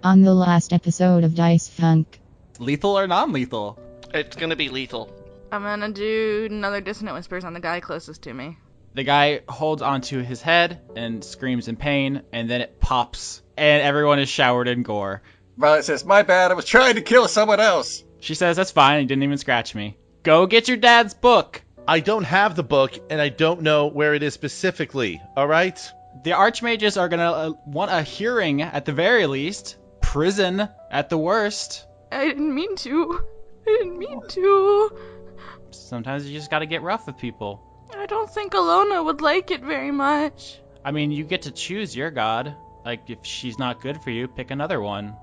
On the last episode of Dice Funk. Lethal or non-lethal? It's gonna be lethal. I'm gonna do another Dissonant Whispers on the guy closest to me. The guy holds onto his head and screams in pain, and then it pops, and everyone is showered in gore. Violet says, "My bad, I was trying to kill someone else." She says, "That's fine, he didn't even scratch me. Go get your dad's book." I don't have the book, and I don't know where it is specifically, alright? The Archmages are gonna want a hearing at the very least. Prison at the worst. I didn't mean to. Sometimes you just gotta get rough with people. I don't think Alona would like it very much. I mean, you get to choose your god. Like, if she's not good for you, pick another one.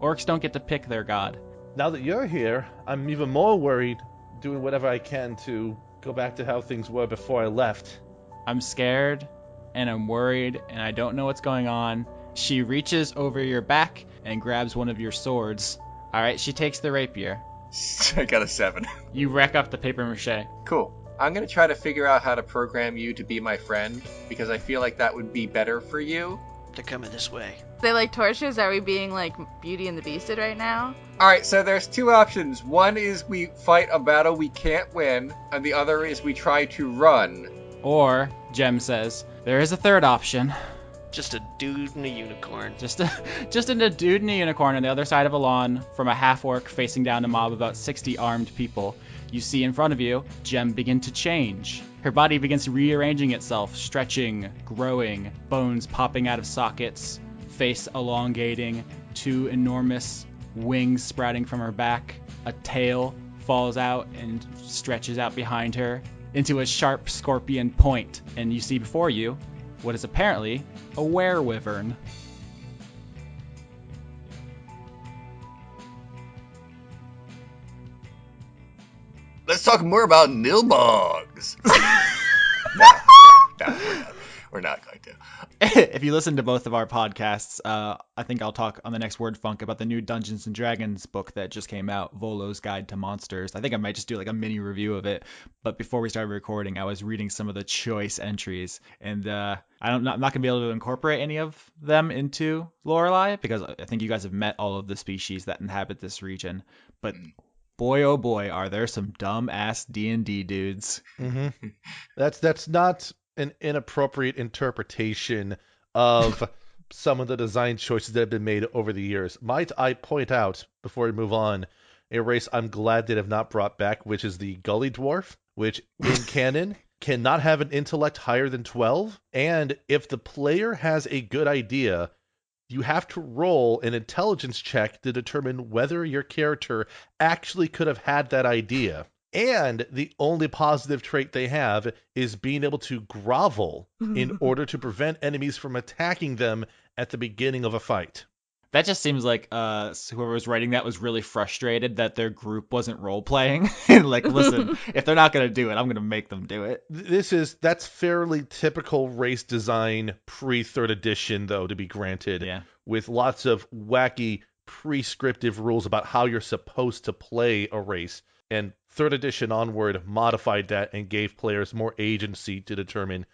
Orcs don't get to pick their god. Now that you're here, I'm even more worried, doing whatever I can to go back to how things were before I left. I'm scared, and I'm worried, and I don't know what's going on. She reaches over your back and grabs one of your swords. Alright, she takes the rapier. I got a 7. You wreck up the paper mache. Cool. I'm going to try to figure out how to program you to be my friend, because I feel like that would be better for you. They're coming this way. They like torches? Are we being like Beauty and the Beasted right now? Alright, so there's 2 options. One is we fight a battle we can't win, and the other is we try to run. Or, Jem says, there is a third option. Just a dude and a unicorn. Just a dude and a unicorn on the other side of a lawn from a half-orc facing down a mob of about 60 armed people. You see in front of you, Jem begin to change. Her body begins rearranging itself, stretching, growing, bones popping out of sockets, face elongating, 2 enormous wings sprouting from her back. A tail falls out and stretches out behind her into a sharp scorpion point. And you see before you what is apparently a wyvern. Let's talk more about nilbogs. No, we're not going to. If you listen to both of our podcasts, I think I'll talk on the next Word Funk about the new Dungeons & Dragons book that just came out, Volo's Guide to Monsters. I think I might just do like a mini review of it. But before we started recording, I was reading some of the choice entries, and I'm not going to be able to incorporate any of them into Lorelei, because I think you guys have met all of the species that inhabit this region. But boy, oh boy, are there some dumb-ass D&D dudes. Mm-hmm. That's not an inappropriate interpretation of some of the design choices that have been made over the years. Might I point out, before we move on, a race I'm glad they have not brought back, which is the Gully Dwarf, which in canon cannot have an intellect higher than 12, and if the player has a good idea, you have to roll an intelligence check to determine whether your character actually could have had that idea. And the only positive trait they have is being able to grovel in order to prevent enemies from attacking them at the beginning of a fight. That just seems like whoever was writing that was really frustrated that their group wasn't role-playing. Like, listen, if they're not going to do it, I'm going to make them do it. That's fairly typical race design pre-3rd edition, though, to be granted. Yeah. With lots of wacky prescriptive rules about how you're supposed to play a race. And 3rd edition onward modified that and gave players more agency to determine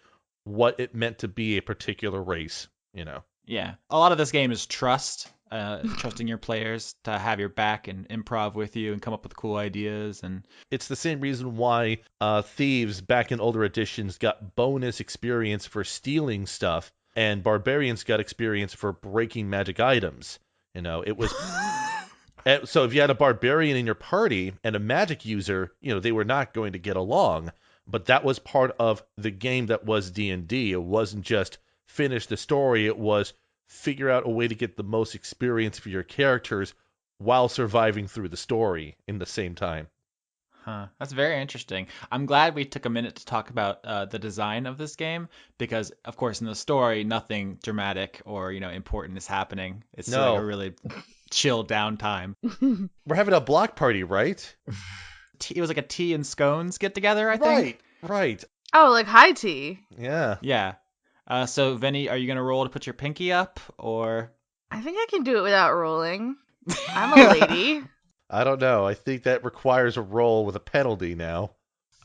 what it meant to be a particular race, you know. Yeah. A lot of this game is trust, trusting your players to have your back and improv with you and come up with cool ideas. And it's the same reason why thieves back in older editions got bonus experience for stealing stuff, and barbarians got experience for breaking magic items. You know, it was... So if you had a barbarian in your party and a magic user, you know, they were not going to get along. But that was part of the game that was D&D. It wasn't just finish the story. It was figure out a way to get the most experience for your characters while surviving through the story in the same time. Huh. That's very interesting. I'm glad we took a minute to talk about the design of this game because, of course, in the story, nothing dramatic or, important is happening. It's like a really chill downtime. We're having a block party, right? It was like a tea and scones get together, I think. Right. Oh, like high tea. Yeah. Yeah. So, Vinny, are you going to roll to put your pinky up, or? I think I can do it without rolling. I'm a lady. I don't know. I think that requires a roll with a penalty now.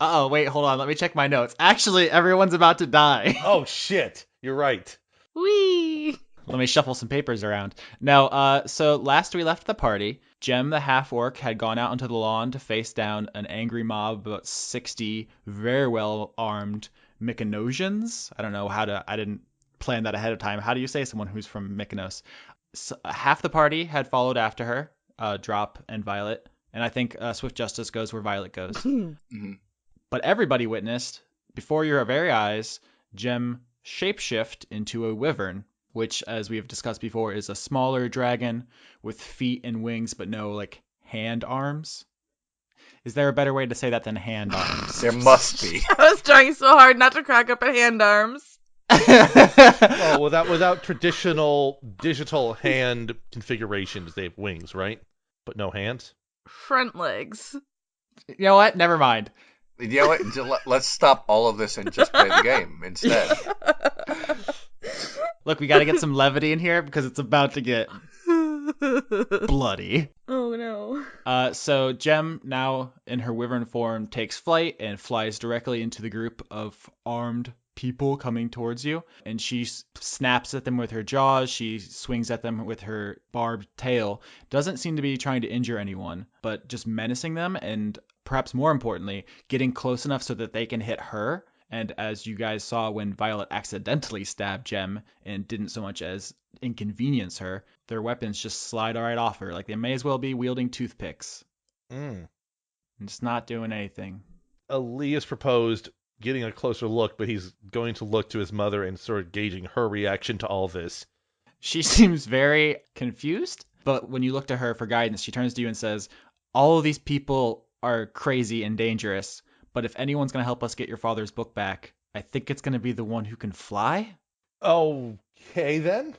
Uh-oh, wait, hold on. Let me check my notes. Actually, everyone's about to die. Oh, shit. You're right. Whee! Let me shuffle some papers around. No, so last we left the party, Jem the half-orc had gone out onto the lawn to face down an angry mob of about 60 very well-armed Mykonosians. I don't know I didn't plan that ahead of time. How do you say someone who's from Mykonos? So, half the party had followed after her, Drop and Violet, and I think Swift Justice goes where Violet goes. Mhm. But everybody witnessed, before your very eyes, Jem shapeshift into a wyvern, which, as we have discussed before, is a smaller dragon with feet and wings, but no, like, hand arms. Is there a better way to say that than hand arms? There must be. I was trying so hard not to crack up at hand arms. Oh, without traditional digital hand configurations, they have wings, right? But no hands? Front legs. You know what? Never mind. You know what? Let's stop all of this and just play the game instead. Look, we got to get some levity in here because it's about to get bloody. Oh no. So Jem, now in her wyvern form, takes flight and flies directly into the group of armed people coming towards you, and she snaps at them with her jaws. She swings at them with her barbed tail. Doesn't seem to be trying to injure anyone, but just menacing them, and perhaps more importantly, getting close enough so that they can hit her. And as you guys saw when Violet accidentally stabbed Jem and didn't so much as inconvenience her, their weapons just slide right off her. Like they may as well be wielding toothpicks. And just not doing anything. Alias proposed getting a closer look, but he's going to look to his mother and sort of gauging her reaction to all this. She seems very confused, but when you look to her for guidance, she turns to you and says, all of these people are crazy and dangerous, but if anyone's going to help us get your father's book back, I think it's going to be the one who can fly? Okay, then.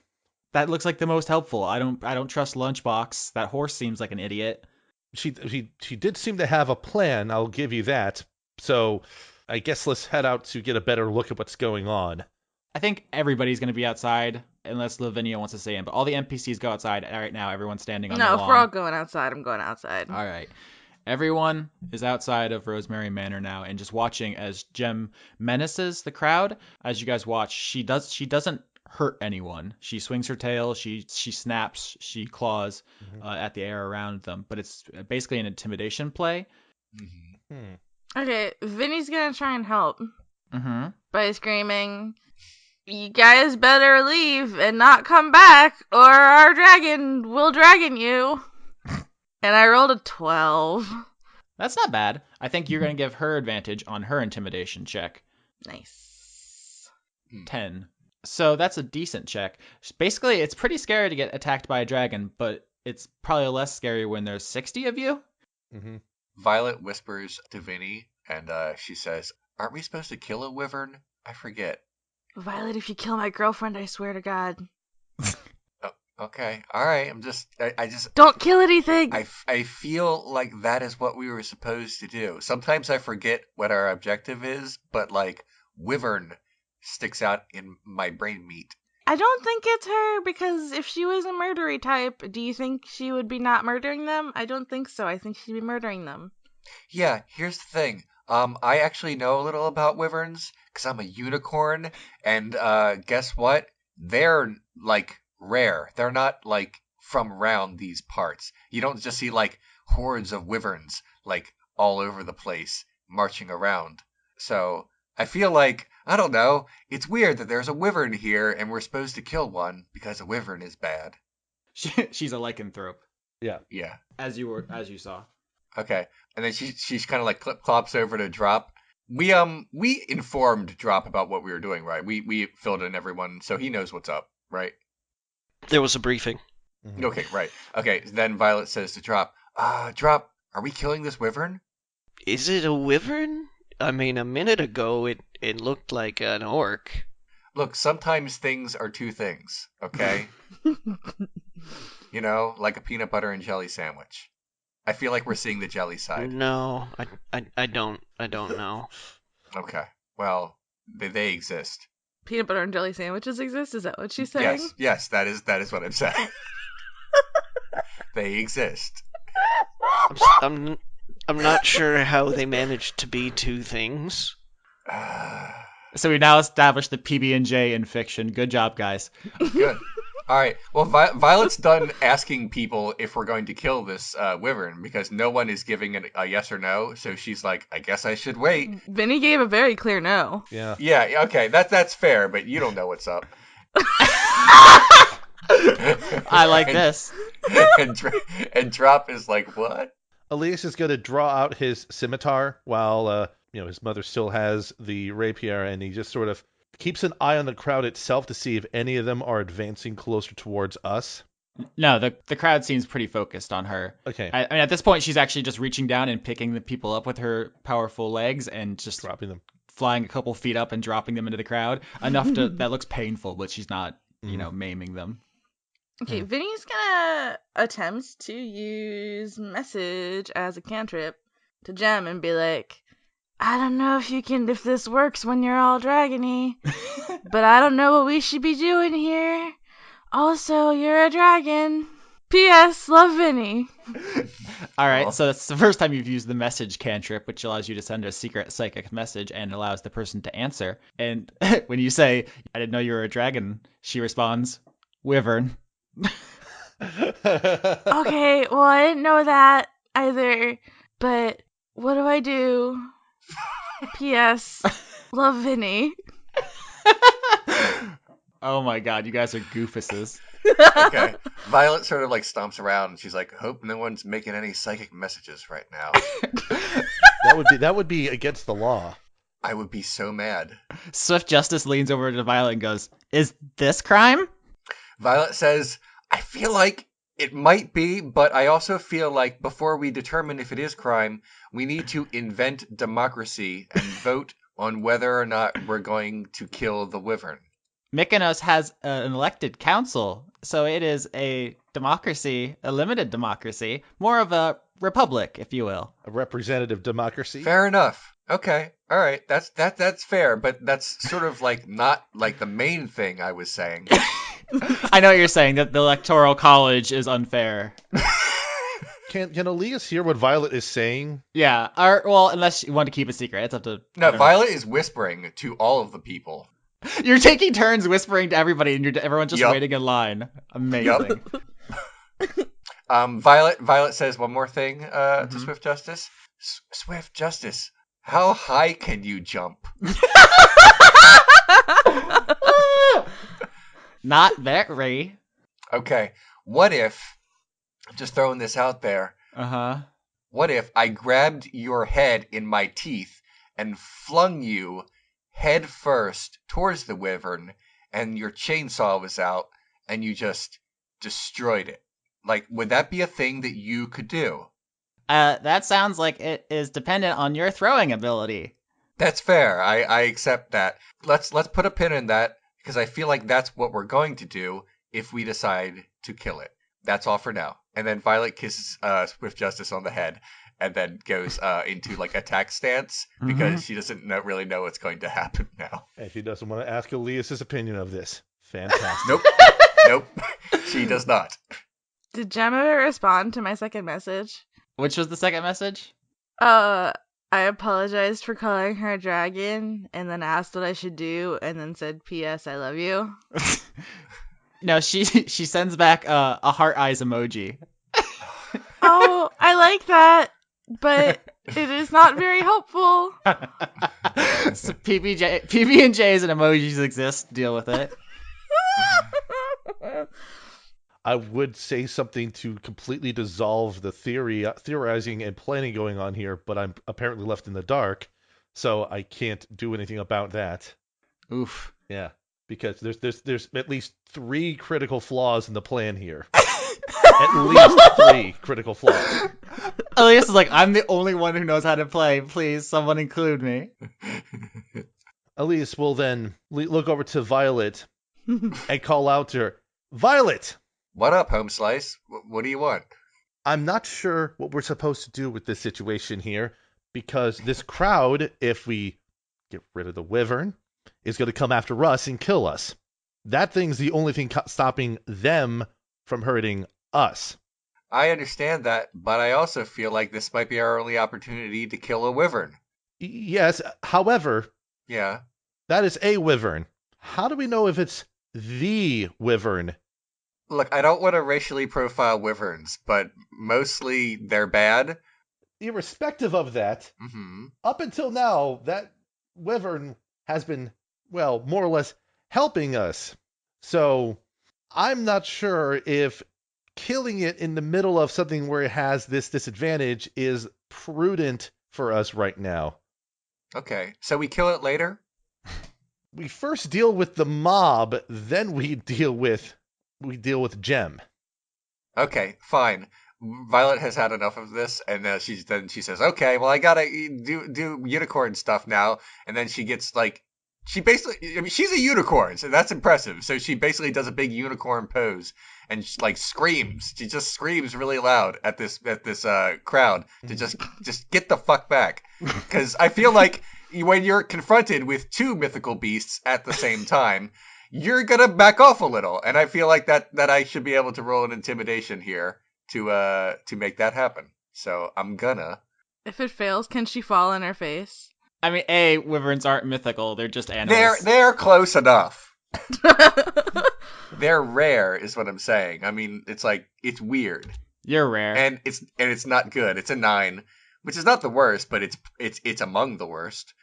That looks like the most helpful. I don't trust Lunchbox. That horse seems like an idiot. She did seem to have a plan, I'll give you that. So I guess let's head out to get a better look at what's going on. I think everybody's going to be outside, unless Lavinia wants to stay in. But all the NPCs go outside right now. Everyone's standing on the lawn. No, if we're all going outside, I'm going outside. All right. Everyone is outside of Rosemary Manor now and just watching as Jem menaces the crowd. As you guys watch, she doesn't hurt anyone. She swings her tail, she snaps, she claws at the air around them. But it's basically an intimidation play. Okay, Vinny's gonna try and help Mm-hmm. by screaming, "You guys better leave and not come back, or our dragon will dragon you." And I rolled a 12. That's not bad. I think you're going to give her advantage on her intimidation check. Nice. 10. So that's a decent check. Basically, it's pretty scary to get attacked by a dragon, but it's probably less scary when there's 60 of you. Violet whispers to Vinny, and she says, "Aren't we supposed to kill a wyvern? I forget." Violet, if you kill my girlfriend, I swear to God. Okay, all right. I just Don't kill anything! I feel like that is what we were supposed to do. Sometimes I forget what our objective is, but like wyvern sticks out in my brain meat. I don't think it's her, because if she was a murdery type, do you think she would be not murdering them? I don't think so. I think she'd be murdering them. Yeah, here's the thing. I actually know a little about wyverns because I'm a unicorn, and guess what? They're like rare. They're not like from around these parts. You don't just see like hordes of wyverns like all over the place marching around. So I feel like, I don't know, it's weird that there's a wyvern here and we're supposed to kill one because a wyvern is bad. She's a lycanthrope. Yeah. As you saw. Okay. And then she's kind of like clops over to Drop. We informed Drop about what we were doing, right? We filled in everyone so he knows what's up, right? There was a briefing. Okay, right. Okay, then Violet says to Drop, Drop, are we killing this wyvern? Is it a wyvern? I mean, a minute ago it looked like an orc. Look, sometimes things are two things, okay? You know, like a peanut butter and jelly sandwich. I feel like we're seeing the jelly side. No, I don't know. Okay, well, they exist. Peanut butter and jelly sandwiches exist? Is that what she's saying? Yes, that is what I'm saying. They exist. I'm not sure how they managed to be two things. So we now established the PB&J in fiction. Good job, guys. Good. All right. Well, Violet's done asking people if we're going to kill this wyvern because no one is giving it a yes or no. So she's like, I guess I should wait. Vinny gave a very clear no. Yeah. Yeah. Okay. That's fair, but you don't know what's up. I like this. And Drop is like, what? Alias is going to draw out his scimitar while, his mother still has the rapier, and he just sort of keeps an eye on the crowd itself to see if any of them are advancing closer towards us. No, the crowd seems pretty focused on her. Okay. I mean, at this point, she's actually just reaching down and picking the people up with her powerful legs and just Dropping them. flying a couple feet up and dropping them into the crowd. Enough that looks painful, but she's not, maiming them. Okay, Vinny's gonna attempt to use message as a cantrip to Gem and be like, I don't know if this works when you're all dragony, but I don't know what we should be doing here. Also, you're a dragon. P.S. Love Vinny. All right, so that's the first time you've used the message cantrip, which allows you to send a secret psychic message and allows the person to answer. And when you say, I didn't know you were a dragon, she responds, wyvern. Okay, well, I didn't know that either, but what do I do? P.S. Love Vinny. Oh my god, you guys are goofuses. Okay. Violet sort of like stomps around and she's like, hope no one's making any psychic messages right now. That would be against the law. I would be so mad. Swift Justice leans over to Violet and goes, is this crime? Violet says, I feel like it might be, but I also feel like before we determine if it is crime, we need to invent democracy and vote on whether or not we're going to kill the wyvern. Mykonos has an elected council, so it is a democracy, a limited democracy, more of a republic, if you will. A representative democracy. Fair enough. Okay. All right. That's fair, but that's sort of like not like the main thing I was saying. I know what you're saying, that the electoral college is unfair. Can Elias hear what Violet is saying? Yeah, well, unless you want to keep it secret, it's up to... No, Violet is whispering to all of the people. You're taking turns whispering to everybody, and everyone's just waiting in line. Amazing. Violet says one more thing to Swift Justice. Swift Justice, how high can you jump? Not very. Okay, what if, just throwing this out there, what if I grabbed your head in my teeth and flung you head first towards the wyvern, and your chainsaw was out, and you just destroyed it? Like, would that be a thing that you could do? That sounds like it is dependent on your throwing ability. That's fair. I accept that. Let's put a pin in that, because I feel like that's what we're going to do if we decide to kill it. That's all for now. And then Violet kisses Swift Justice on the head, and then goes into like attack stance because she doesn't really know what's going to happen now. And she doesn't want to ask Elias's opinion of this. Fantastic. Nope. She does not. Did Gemma respond to my second message? Which was the second message? I apologized for calling her a dragon, and then asked what I should do, and then said, P.S. I love you. No, she sends back a heart eyes emoji. Oh, I like that, but it is not very helpful. So PB&J's and emojis exist. Deal with it. I would say something to completely dissolve the theorizing and planning going on here, but I'm apparently left in the dark, so I can't do anything about that. Oof. Yeah, because there's at least 3 critical flaws in the plan here. At least 3 critical flaws. Elias is like, I'm the only one who knows how to play. Please, someone include me. Elias will then look over to Violet and call out to her, Violet! What up, Home Slice? What do you want? I'm not sure what we're supposed to do with this situation here, because this crowd, if we get rid of the wyvern, is going to come after us and kill us. That thing's the only thing stopping them from hurting us. I understand that, but I also feel like this might be our only opportunity to kill a wyvern. Yes, however, Yeah. that is a wyvern. How do we know if it's the wyvern Look, I don't want to racially profile wyverns, but mostly they're bad. Irrespective of that, Mm-hmm. up until now, that wyvern has been, well, more or less helping us. So I'm not sure if killing it in the middle of something where it has this disadvantage is prudent for us right now. Okay, so we kill it later? We first deal with the mob, then we deal with Gem. Okay, fine. Violet has had enough of this, and she says, "Okay, well, I gotta do unicorn stuff now." And then she gets she basically, I mean, she's a unicorn, so that's impressive. So she basically does a big unicorn pose and screams. She just screams really loud at this crowd to just get the fuck back, because I feel like when you're confronted with two mythical beasts at the same time, you're gonna back off a little, and I feel like that I should be able to roll an intimidation here to make that happen. So I'm gonna. If it fails, can she fall on her face? I mean, wyverns aren't mythical; they're just animals. They're close enough. They're rare, is what I'm saying. I mean, it's weird. You're rare, and it's not good. It's a 9, which is not the worst, but it's among the worst.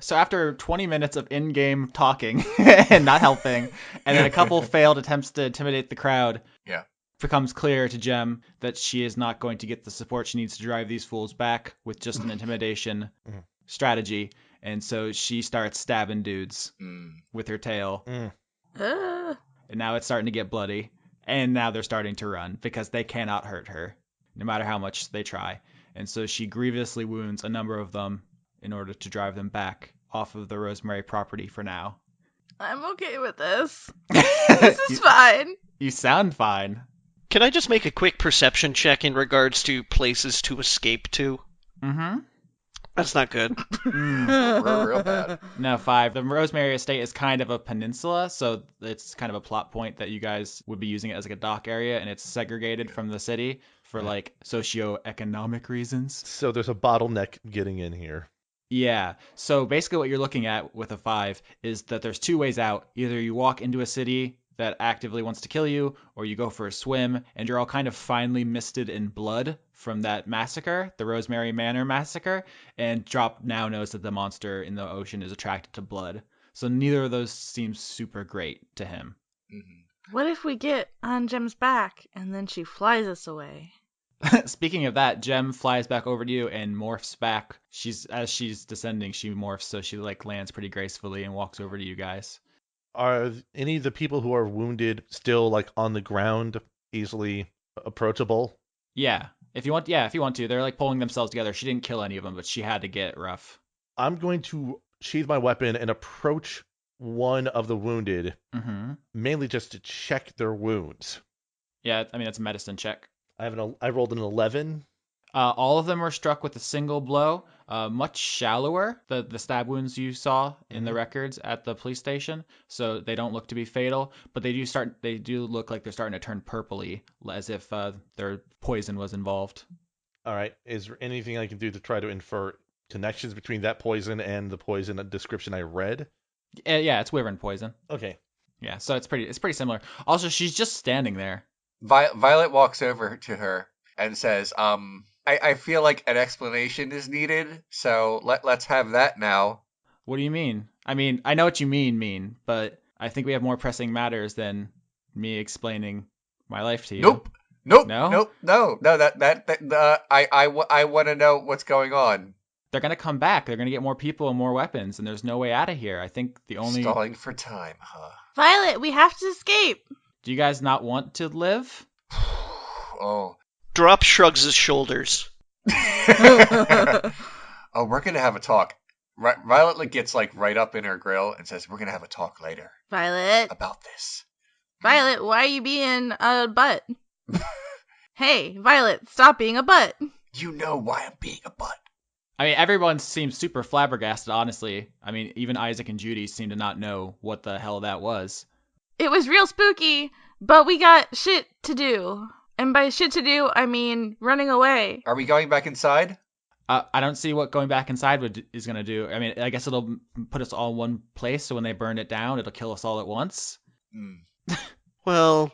So after 20 minutes of in-game talking and not helping, and then a couple failed attempts to intimidate the crowd, yeah, it becomes clear to Gem that she is not going to get the support she needs to drive these fools back with just an intimidation strategy, and so she starts stabbing dudes with her tail. And now it's starting to get bloody, and now they're starting to run because they cannot hurt her, no matter how much they try. And so she grievously wounds a number of them in order to drive them back off of the Rosemary property for now. I'm okay with this. This is fine. You sound fine. Can I just make a quick perception check in regards to places to escape to? Mm-hmm. That's not good. Real bad. No, 5. The Rosemary Estate is kind of a peninsula, so it's kind of a plot point that you guys would be using it as a dock area, and it's segregated from the city for socioeconomic reasons. So there's a bottleneck getting in here. Yeah. So basically what you're looking at with a 5 is that there's two ways out. Either you walk into a city that actively wants to kill you, or you go for a swim, and you're all kind of finely misted in blood from that massacre, the Rosemary Manor massacre, and Drop now knows that the monster in the ocean is attracted to blood. So neither of those seems super great to him. Mm-hmm. What if we get on Gem's back and then she flies us away? Speaking of that, Gem flies back over to you and morphs back. As she's descending, she morphs, so she lands pretty gracefully and walks over to you guys. Are any of the people who are wounded still on the ground, easily approachable? Yeah. If you want to. They're pulling themselves together. She didn't kill any of them, but she had to get rough. I'm going to sheathe my weapon and approach one of the wounded, mainly just to check their wounds. Yeah, I mean, that's a medicine check. I rolled an 11. All of them were struck with a single blow, much shallower, the stab wounds you saw in the records at the police station, so they don't look to be fatal, but they do look like they're starting to turn purpley, as if their poison was involved. All right. Is there anything I can do to try to infer connections between that poison and the poison description I read? Yeah, it's wyvern poison. Okay. Yeah, so it's pretty similar. Also, she's just standing there. Violet walks over to her and says, I feel like an explanation is needed, so let's have that now. What do you mean? I mean, I know what you mean, but I think we have more pressing matters than me explaining my life to you. Nope. No. I want to know what's going on. They're gonna come back. They're gonna get more people and more weapons, and there's no way out of here. I think the only stalling for time, huh? Violet, we have to escape. Do you guys not want to live? Oh. Drop shrugs his shoulders. Oh, we're gonna have a talk. Violet gets right up in her grill and says, "We're gonna have a talk later, Violet. about this." Violet, why are you being a butt? Hey, Violet, stop being a butt. You know why I'm being a butt. I mean, everyone seems super flabbergasted, honestly. I mean, even Isaac and Judy seem to not know what the hell that was. It was real spooky, but we got shit to do. And by shit to do, I mean running away. Are we going back inside? I don't see what going back inside is going to do. I mean, I guess it'll put us all in one place, so when they burn it down, it'll kill us all at once. Well,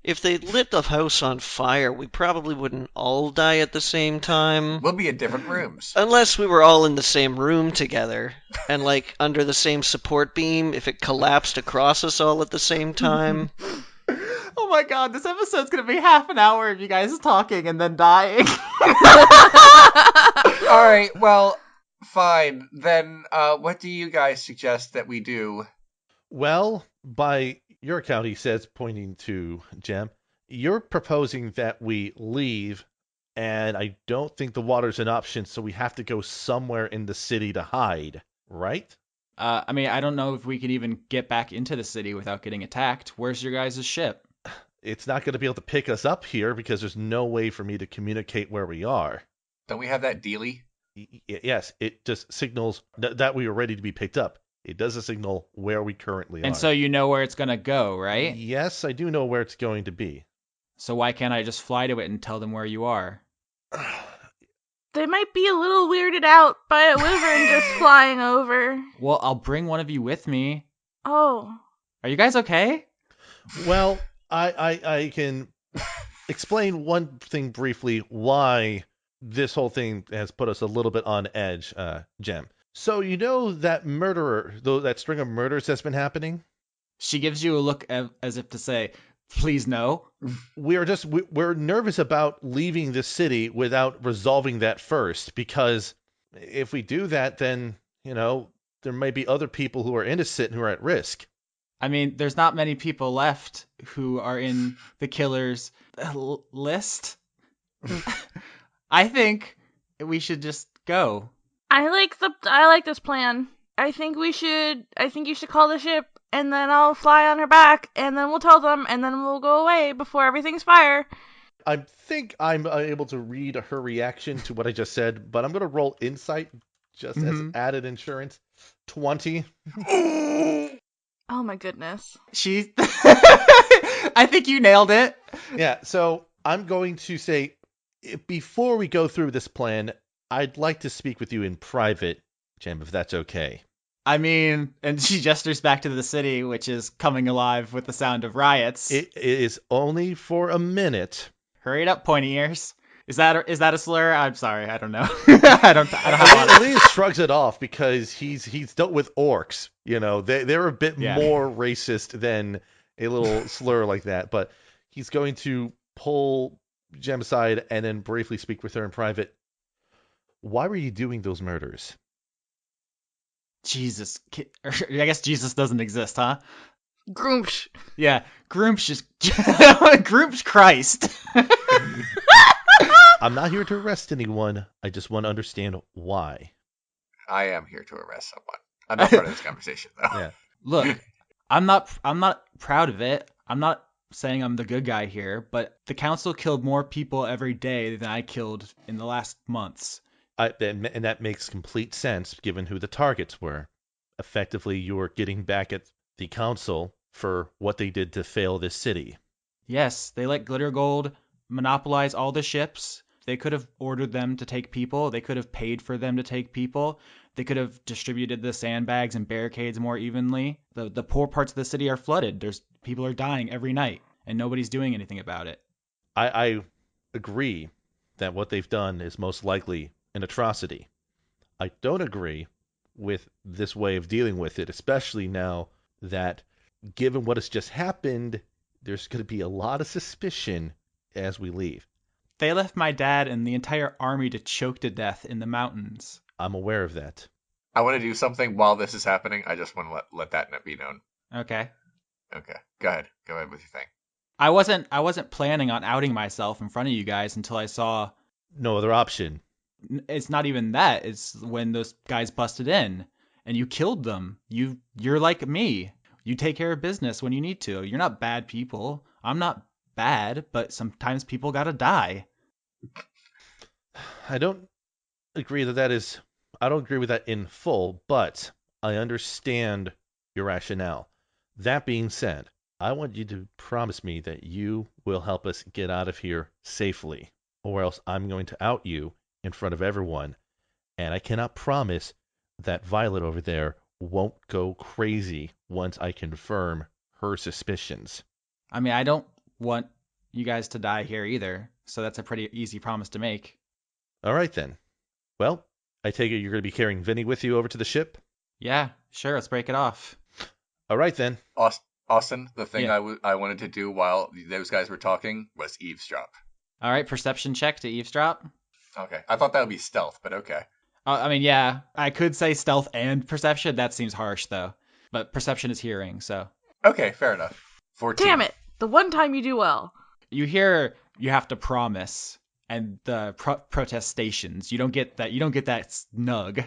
If they lit the house on fire, we probably wouldn't all die at the same time. We'll be in different rooms. Unless we were all in the same room together and, like, under the same support beam, if it collapsed across us all at the same time. Oh my god, this episode's gonna be half an hour of you guys talking and then dying. Alright, well, fine. Then, what do you guys suggest that we do? Well, by your account, he says, pointing to Jem, you're proposing that we leave, and I don't think the water's an option, so we have to go somewhere in the city to hide, right? I mean, I don't know if we can even get back into the city without getting attacked. Where's your guys' ship? It's not going to be able to pick us up here because there's no way for me to communicate where we are. Don't we have that dealie? Yes, it just signals that we are ready to be picked up. It doesn't signal where we currently are. And so you know where it's gonna go, right? Yes, I do know where it's going to be. So why can't I just fly to it and tell them where you are? They might be a little weirded out by a wyvern just flying over. Well, I'll bring one of you with me. Oh. Are you guys okay? Well, I can explain one thing briefly why this whole thing has put us a little bit on edge, Jem. So you know that murderer, that string of murders that's been happening? She gives you a look as if to say, please no. We're nervous about leaving the city without resolving that first, because if we do that, then, there may be other people who are innocent who are at risk. I mean, there's not many people left who are in the killer's list. I think we should just go. I like this plan. I think you should call the ship, and then I'll fly on her back, and then we'll tell them, and then we'll go away before everything's fire. I think I'm able to read her reaction to what I just said, but I'm going to roll insight just as added insurance. 20. Oh my goodness. I think you nailed it. Yeah, so I'm going to say, before we go through this plan, I'd like to speak with you in private, Jem, if that's okay. I mean, and she gestures back to the city, which is coming alive with the sound of riots. It is only for a minute. Hurry it up, pointy ears. Is that a slur? I'm sorry, I don't know. I don't have Alias shrugs it off because he's dealt with orcs. They're a bit more racist than a little slur like that. But he's going to pull Jem aside and then briefly speak with her in private. Why were you doing those murders? Jesus. I guess Jesus doesn't exist, huh? Groomsh. Yeah, Groomsh is... Groomsh Christ. I'm not here to arrest anyone. I just want to understand why. I am here to arrest someone. I'm not part of this conversation, though. Yeah. Look, I'm not proud of it. I'm not saying I'm the good guy here, but the council killed more people every day than I killed in the last months. And that makes complete sense given who the targets were. Effectively, you're getting back at the council for what they did to fail this city. Yes, they let Glitter Gold monopolize all the ships. They could have ordered them to take people. They could have paid for them to take people. They could have distributed the sandbags and barricades more evenly. The poor parts of the city are flooded. People are dying every night, and nobody's doing anything about it. I agree that what they've done is most likely an atrocity. I don't agree with this way of dealing with it, especially now that, given what has just happened, there's going to be a lot of suspicion as we leave. They left my dad and the entire army to choke to death in the mountains. I'm aware of that. I want to do something while this is happening. I just want to let that be known. Okay. Okay. Go ahead with your thing. I wasn't planning on outing myself in front of you guys until I saw... No other option. It's not even that. It's when those guys busted in and you killed them. You're like me. You take care of business when you need to. You're not bad people. I'm not bad, but sometimes people gotta die. I don't agree with that in full, but I understand your rationale. That being said, I want you to promise me that you will help us get out of here safely, or else I'm going to out you in front of everyone, and I cannot promise that Violet over there won't go crazy once I confirm her suspicions. I mean, I don't want you guys to die here either, so that's a pretty easy promise to make. All right, then. Well, I take it you're going to be carrying Vinny with you over to the ship? Yeah, sure, let's break it off. All right, then. Austin, the thing Yeah. I wanted to do while those guys were talking was eavesdrop. All right, perception check to eavesdrop. Okay. I thought that would be stealth, but okay. I mean, yeah, I could say stealth and perception. That seems harsh, though. But perception is hearing, so. Okay, fair enough. 14. Damn it! The one time you do well. You hear you have to promise, and the protestations. You don't get that. You don't get that snug.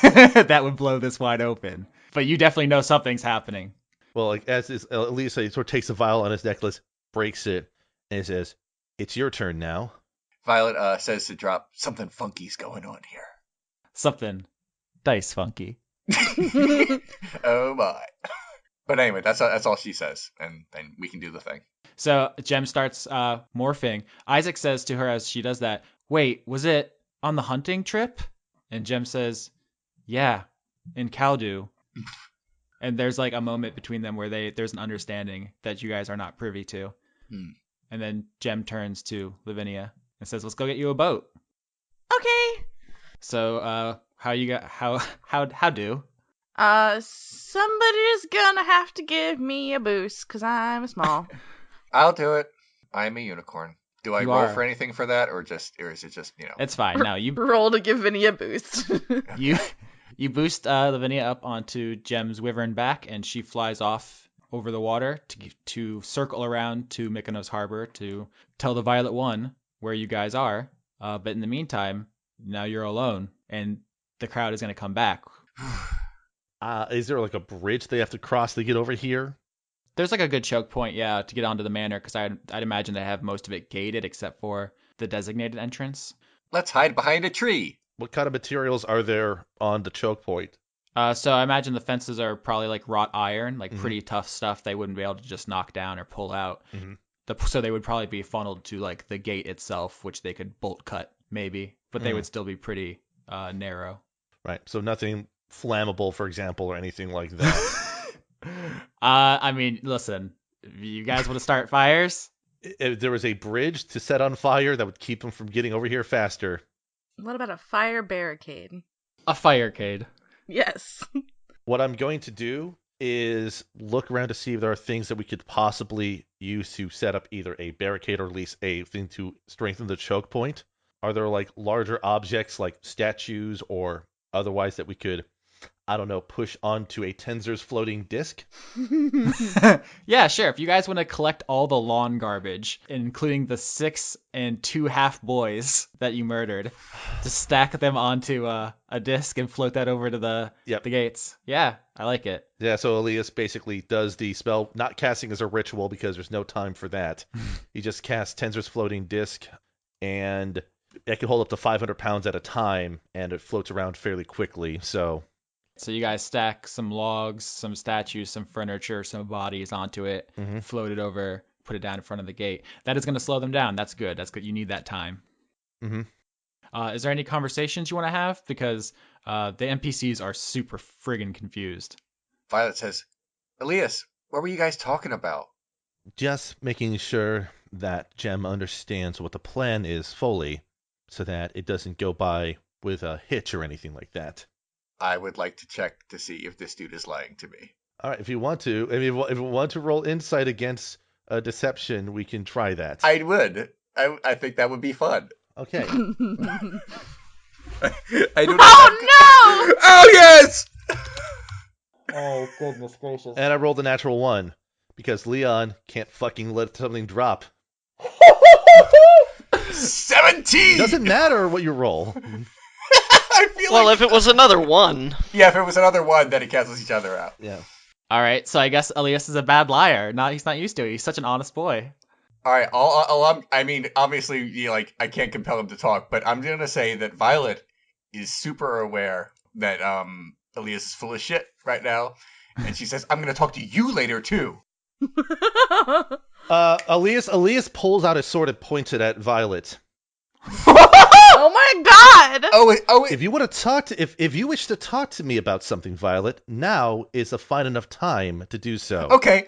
That would blow this wide open. But you definitely know something's happening. Well, like as is, Alias sort of takes a vial on his necklace, breaks it, and he says, "It's your turn now." Violet says to drop, something funky's going on here. Something dice funky. Oh my. But anyway, that's all she says, and we can do the thing. So Jem starts morphing. Isaac says to her as she does that, "Wait, was it on the hunting trip?" And Jem says, "Yeah, in Kaldu." And there's like a moment between them where there's an understanding that you guys are not privy to. And then Jem turns to Lavinia and says, "Let's go get you a boat." Okay. So how do? Somebody's gonna have to give me a boost, because I'm small. I'll do it. I'm a unicorn. Do I You roll are. for anything for that, or is it just, It's fine. No, you Roll to give Vinny a boost. you boost Lavinia up onto Jem's wyvern back, and she flies off over the water to circle around to Mykonos harbor to tell the Violet One where you guys are. But in the meantime, now you're alone, and the crowd is going to come back. Is there like a bridge they have to cross to get over here? There's like a good choke point, yeah, to get onto the manor, because I'd imagine they have most of it gated except for the designated entrance. Let's hide behind a tree. What kind of materials are there on the choke point? So I imagine the fences are probably like wrought iron, like pretty tough stuff they wouldn't be able to just knock down or pull out. So they would probably be funneled to like the gate itself, which they could bolt cut maybe, but they would still be pretty narrow. Right, so nothing flammable, for example, or anything like that. I mean, listen, you guys want to start fires? If there was a bridge to set on fire that would keep them from getting over here faster. What about a fire barricade? A firecade. Yes. What I'm going to do is look around to see if there are things that we could possibly use to set up either a barricade or at least a thing to strengthen the choke point. Are there like larger objects like statues or otherwise that we could, I don't know, push onto a Tensor's floating disc? Yeah, sure. If you guys want to collect all the lawn garbage, including the 6 and 2 half boys that you murdered, to stack them onto a disc and float that over to the gates. Yeah, I like it. Yeah, so Alias basically does the spell, not casting as a ritual because there's no time for that. He just casts Tensor's floating disc, and it can hold up to 500 pounds at a time, and it floats around fairly quickly, so... So you guys stack some logs, some statues, some furniture, some bodies onto it, float it over, put it down in front of the gate. That is going to slow them down. That's good. That's good. You need that time. Is there any conversations you want to have? Because the NPCs are super friggin' confused. Violet says, Elias, what were you guys talking about? Just making sure that Jem understands what the plan is fully, so that it doesn't go by with a hitch or anything like that. I would like to check to see if this dude is lying to me. All right, if you want to, if you want to roll insight against deception, we can try that. I would. I think that would be fun. Okay. I do not. Oh no! Oh yes! Oh, goodness gracious. And I rolled a natural 1 because Leon can't fucking let something drop. 17. Doesn't matter what you roll. I feel Well, like... if it was another one. Yeah, if it was another one, then it cancels each other out. Yeah. All right, so I guess Elias is a bad liar. He's not used to it. He's such an honest boy. All right, I mean, obviously, I can't compel him to talk, but I'm gonna say that Violet is super aware that Elias is full of shit right now, and she says, "I'm gonna talk to you later too." Elias pulls out his sword and points it at Violet. Oh my god! Oh, If you want to talk to, if you wish to talk to me about something, Violet, now is a fine enough time to do so. okay.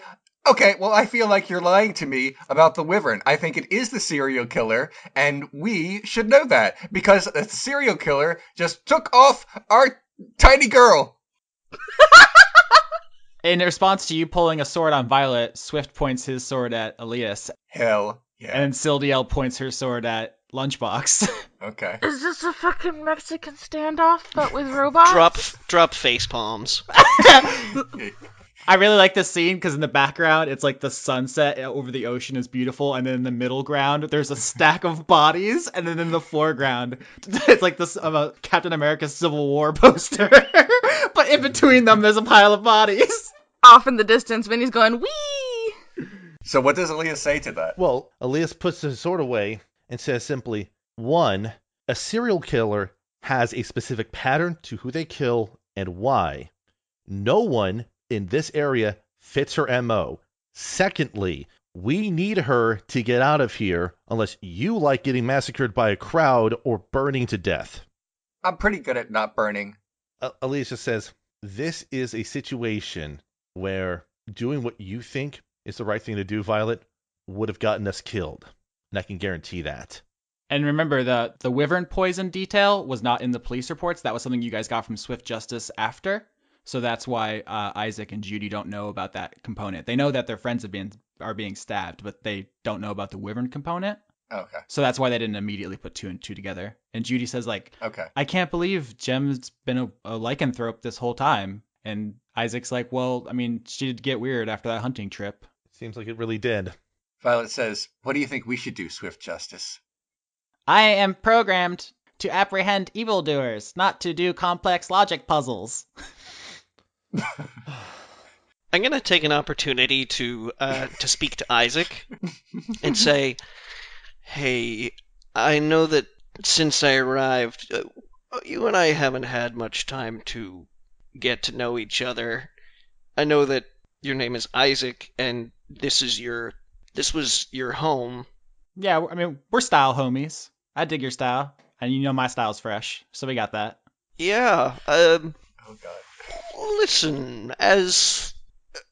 Okay, well, I feel like you're lying to me about the wyvern. I think it is the serial killer, and we should know that, because the serial killer just took off our tiny girl. In response to you pulling a sword on Violet, Swift points his sword at Alias, Hell yeah. and Sildiel points her sword at Lunchbox. Okay. Is this a fucking Mexican standoff, but with robots? Drop face palms. I really like this scene because in the background, it's like the sunset over the ocean is beautiful, and then in the middle ground, there's a stack of bodies, and then in the foreground, it's like this Captain America Civil War poster. But in between them, there's a pile of bodies. Off in the distance, Vinny's going, wee! So what does Elias say to that? Well, Elias puts his sword away and says simply, 1, a serial killer has a specific pattern to who they kill and why. No one in this area fits her MO. Secondly, we need her to get out of here unless you like getting massacred by a crowd or burning to death. I'm pretty good at not burning. Alicia says, this is a situation where doing what you think is the right thing to do, Violet, would have gotten us killed. And I can guarantee that. And remember, the wyvern poison detail was not in the police reports. That was something you guys got from Swift Justice after. So that's why Isaac and Judy don't know about that component. They know that their friends are being stabbed, but they don't know about the wyvern component. Okay. So that's why they didn't immediately put 2 and 2 together. And Judy says, like, Okay. I can't believe Jem's been a lycanthrope this whole time. And Isaac's like, well, I mean, she did get weird after that hunting trip. Seems like it really did. Violet says, what do you think we should do, Swift Justice? I am programmed to apprehend evildoers, not to do complex logic puzzles. I'm going to take an opportunity to speak to Isaac and say, hey, I know that since I arrived, you and I haven't had much time to get to know each other. I know that your name is Isaac, and this was your home. Yeah, I mean, we're style homies. I dig your style, and you know my style's fresh, so we got that. Yeah, Oh, God. listen, as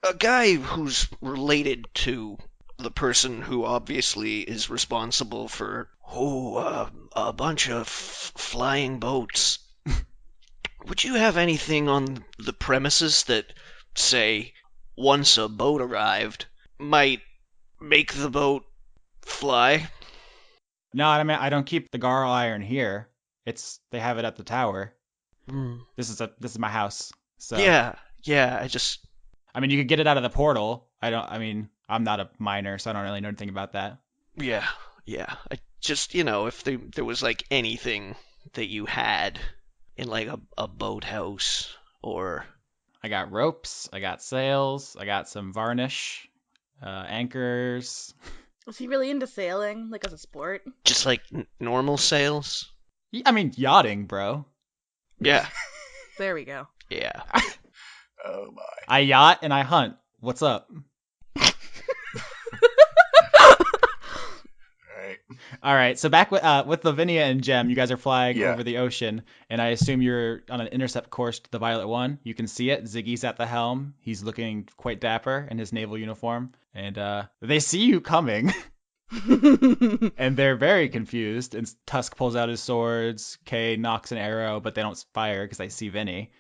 a guy who's related to the person who obviously is responsible for, a bunch of flying boats, would you have anything on the premises that, say, once a boat arrived, might make the boat fly? No, I mean, I don't keep the gar iron here. They have it at the tower. This is my house. So Yeah, I mean, you could get it out of the portal. I'm not a miner, so I don't really know anything about that. yeah. I just, if there was, like, anything that you had in, like, a boathouse, or... I got ropes, I got sails, I got some varnish, anchors. Was he really into sailing, like as a sport? Just, like, normal sails? I mean, yachting, bro. Yeah. There we go. Yeah. Oh, my. I yacht and I hunt. What's up? All right, so back with Lavinia and Jem, you guys are flying over the ocean, and I assume you're on an intercept course to the Violet One. You can see it. Ziggy's at the helm. He's looking quite dapper in his naval uniform, and they see you coming, and they're very confused. And Tusk pulls out his swords. Kay knocks an arrow, but they don't fire because they see Vinny.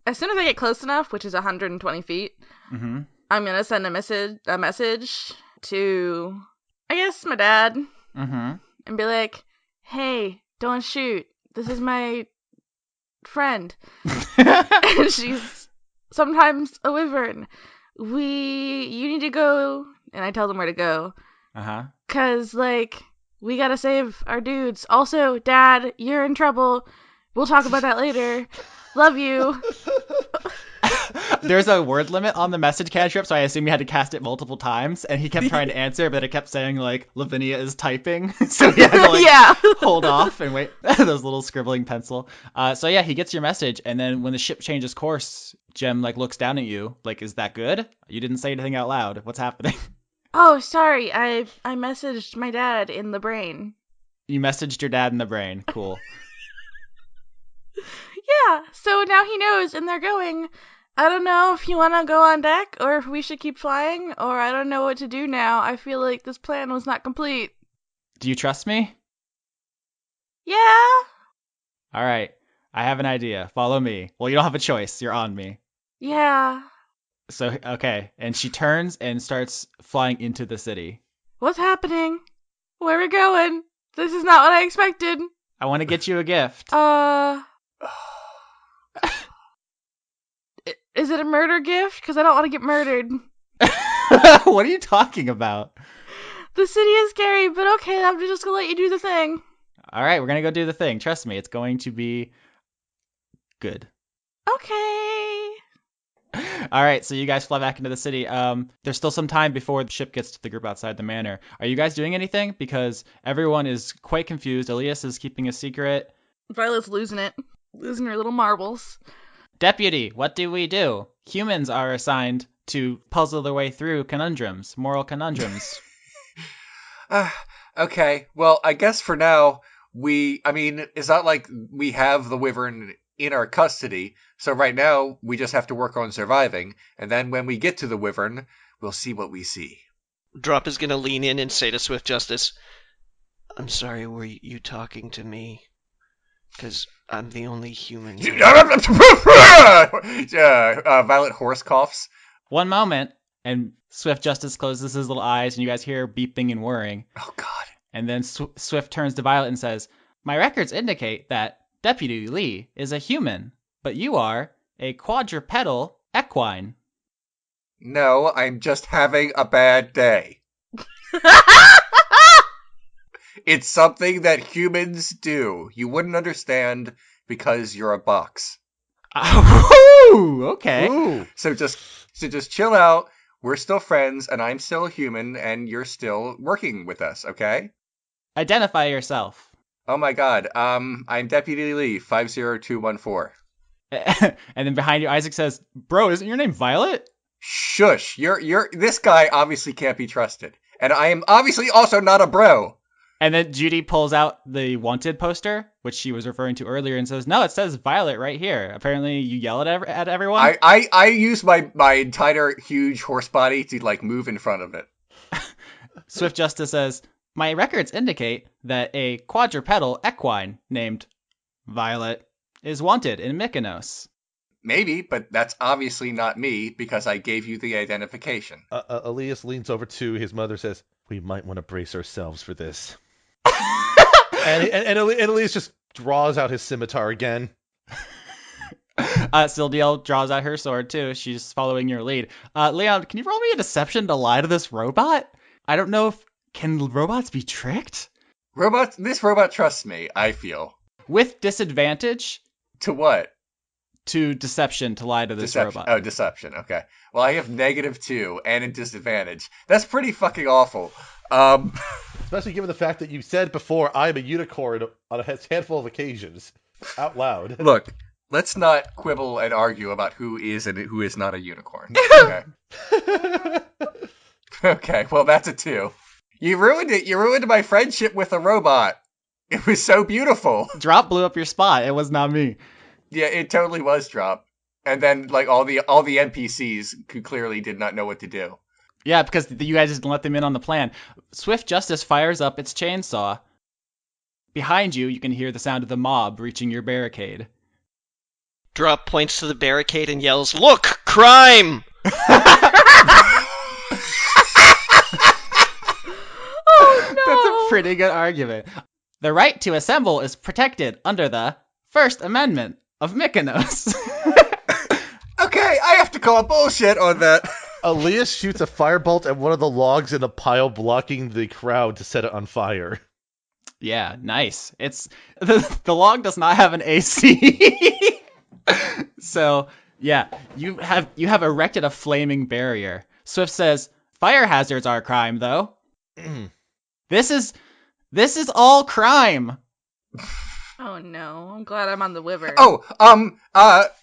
As soon as I get close enough, which is 120 feet, I'm gonna send a message to, I guess, my dad. And be like, hey, don't shoot. This is my friend. And she's sometimes a wyvern. You need to go. And I tell them where to go. 'Cause, like, we gotta save our dudes. Also, Dad, you're in trouble. We'll talk about that later. Love you. There's a word limit on the message cantrip, so I assume you had to cast it multiple times, and he kept trying to answer, but it kept saying, like, Lavinia is typing, so he had to, like, hold off and wait. Those little scribbling pencil. So yeah, he gets your message, and then when the ship changes course, Jem, like, looks down at you, like, is that good? You didn't say anything out loud. What's happening? Oh, sorry, I messaged my dad in the brain. You messaged your dad in the brain. Cool. Yeah, so now he knows, and they're going. I don't know if you want to go on deck or if we should keep flying, or I don't know what to do now. I feel like this plan was not complete. Do you trust me? Yeah? All right. I have an idea. Follow me. Well, you don't have a choice. You're on me. Yeah. So, okay. And she turns and starts flying into the city. What's happening? Where are we going? This is not what I expected. I want to get you a gift. Is it a murder gift? Because I don't want to get murdered. What are you talking about? The city is scary, but okay, I'm just gonna let you do the thing. All right, we're going to go do the thing. Trust me, it's going to be good. Okay. All right, so you guys fly back into the city. There's still some time before the ship gets to the group outside the manor. Are you guys doing anything? Because everyone is quite confused. Alias is keeping a secret. Violet's losing it. Losing her little marbles. Deputy, what do we do? Humans are assigned to puzzle their way through conundrums, moral conundrums. Okay, well, I guess for now, it's not like we have the wyvern in our custody, so right now, we just have to work on surviving, and then when we get to the wyvern, we'll see what we see. Drop is gonna lean in and say to Swift Justice, I'm sorry, were you talking to me? Because I'm the only human. Violet horse coughs. One moment, and Swift Justice closes his little eyes, and you guys hear beeping and whirring. Oh, God. And then Swift turns to Violet and says, my records indicate that Deputy Lee is a human, but you are a quadrupedal equine. No, I'm just having a bad day. It's something that humans do. You wouldn't understand because you're a box. Oh, okay. Ooh. So just chill out. We're still friends, and I'm still a human, and you're still working with us, okay? Identify yourself. Oh my God. I'm Deputy Lee, 50214. And then behind you, Isaac says, bro, isn't your name Violet? Shush. This guy obviously can't be trusted. And I am obviously also not a bro. And then Judy pulls out the wanted poster, which she was referring to earlier, and says, no, it says Violet right here. Apparently you yell at everyone. I use my entire huge horse body to like move in front of it. Swift Justice says, my records indicate that a quadrupedal equine named Violet is wanted in Mykonos. Maybe, but that's obviously not me because I gave you the identification. Alias leans over to his mother, says, we might want to brace ourselves for this. and Alias just draws out his scimitar again. Sildiel draws out her sword too. She's following your lead. Leon, can you roll me a deception to lie to this robot? I don't know if... Can robots be tricked? This robot trusts me, I feel. With disadvantage? To what? To deception, to lie to this robot. Oh, deception, okay. Well, I have -2 and a disadvantage. That's pretty fucking awful. Especially given the fact that you said before, I'm a unicorn on a handful of occasions. Out loud. Look, let's not quibble and argue about who is and who is not a unicorn. Okay. Okay, well, that's a 2. You ruined it. You ruined my friendship with a robot. It was so beautiful. Drop blew up your spot. It was not me. Yeah, it totally was Drop. And then, like, all the NPCs who clearly did not know what to do. Yeah, because you guys didn't let them in on the plan. Swift Justice fires up its chainsaw. Behind you, you can hear the sound of the mob reaching your barricade. Drop points to the barricade and yells, look, crime! Oh, no! That's a pretty good argument. The right to assemble is protected under the First Amendment of Mykonos. Okay, I have to call bullshit on that. Alias shoots a firebolt at one of the logs in a pile blocking the crowd to set it on fire. Yeah, nice. It's the log does not have an AC. So, yeah, you have erected a flaming barrier. Swift says, fire hazards are a crime, though. This is all crime. Oh no, I'm glad I'm on the wyvern. Oh,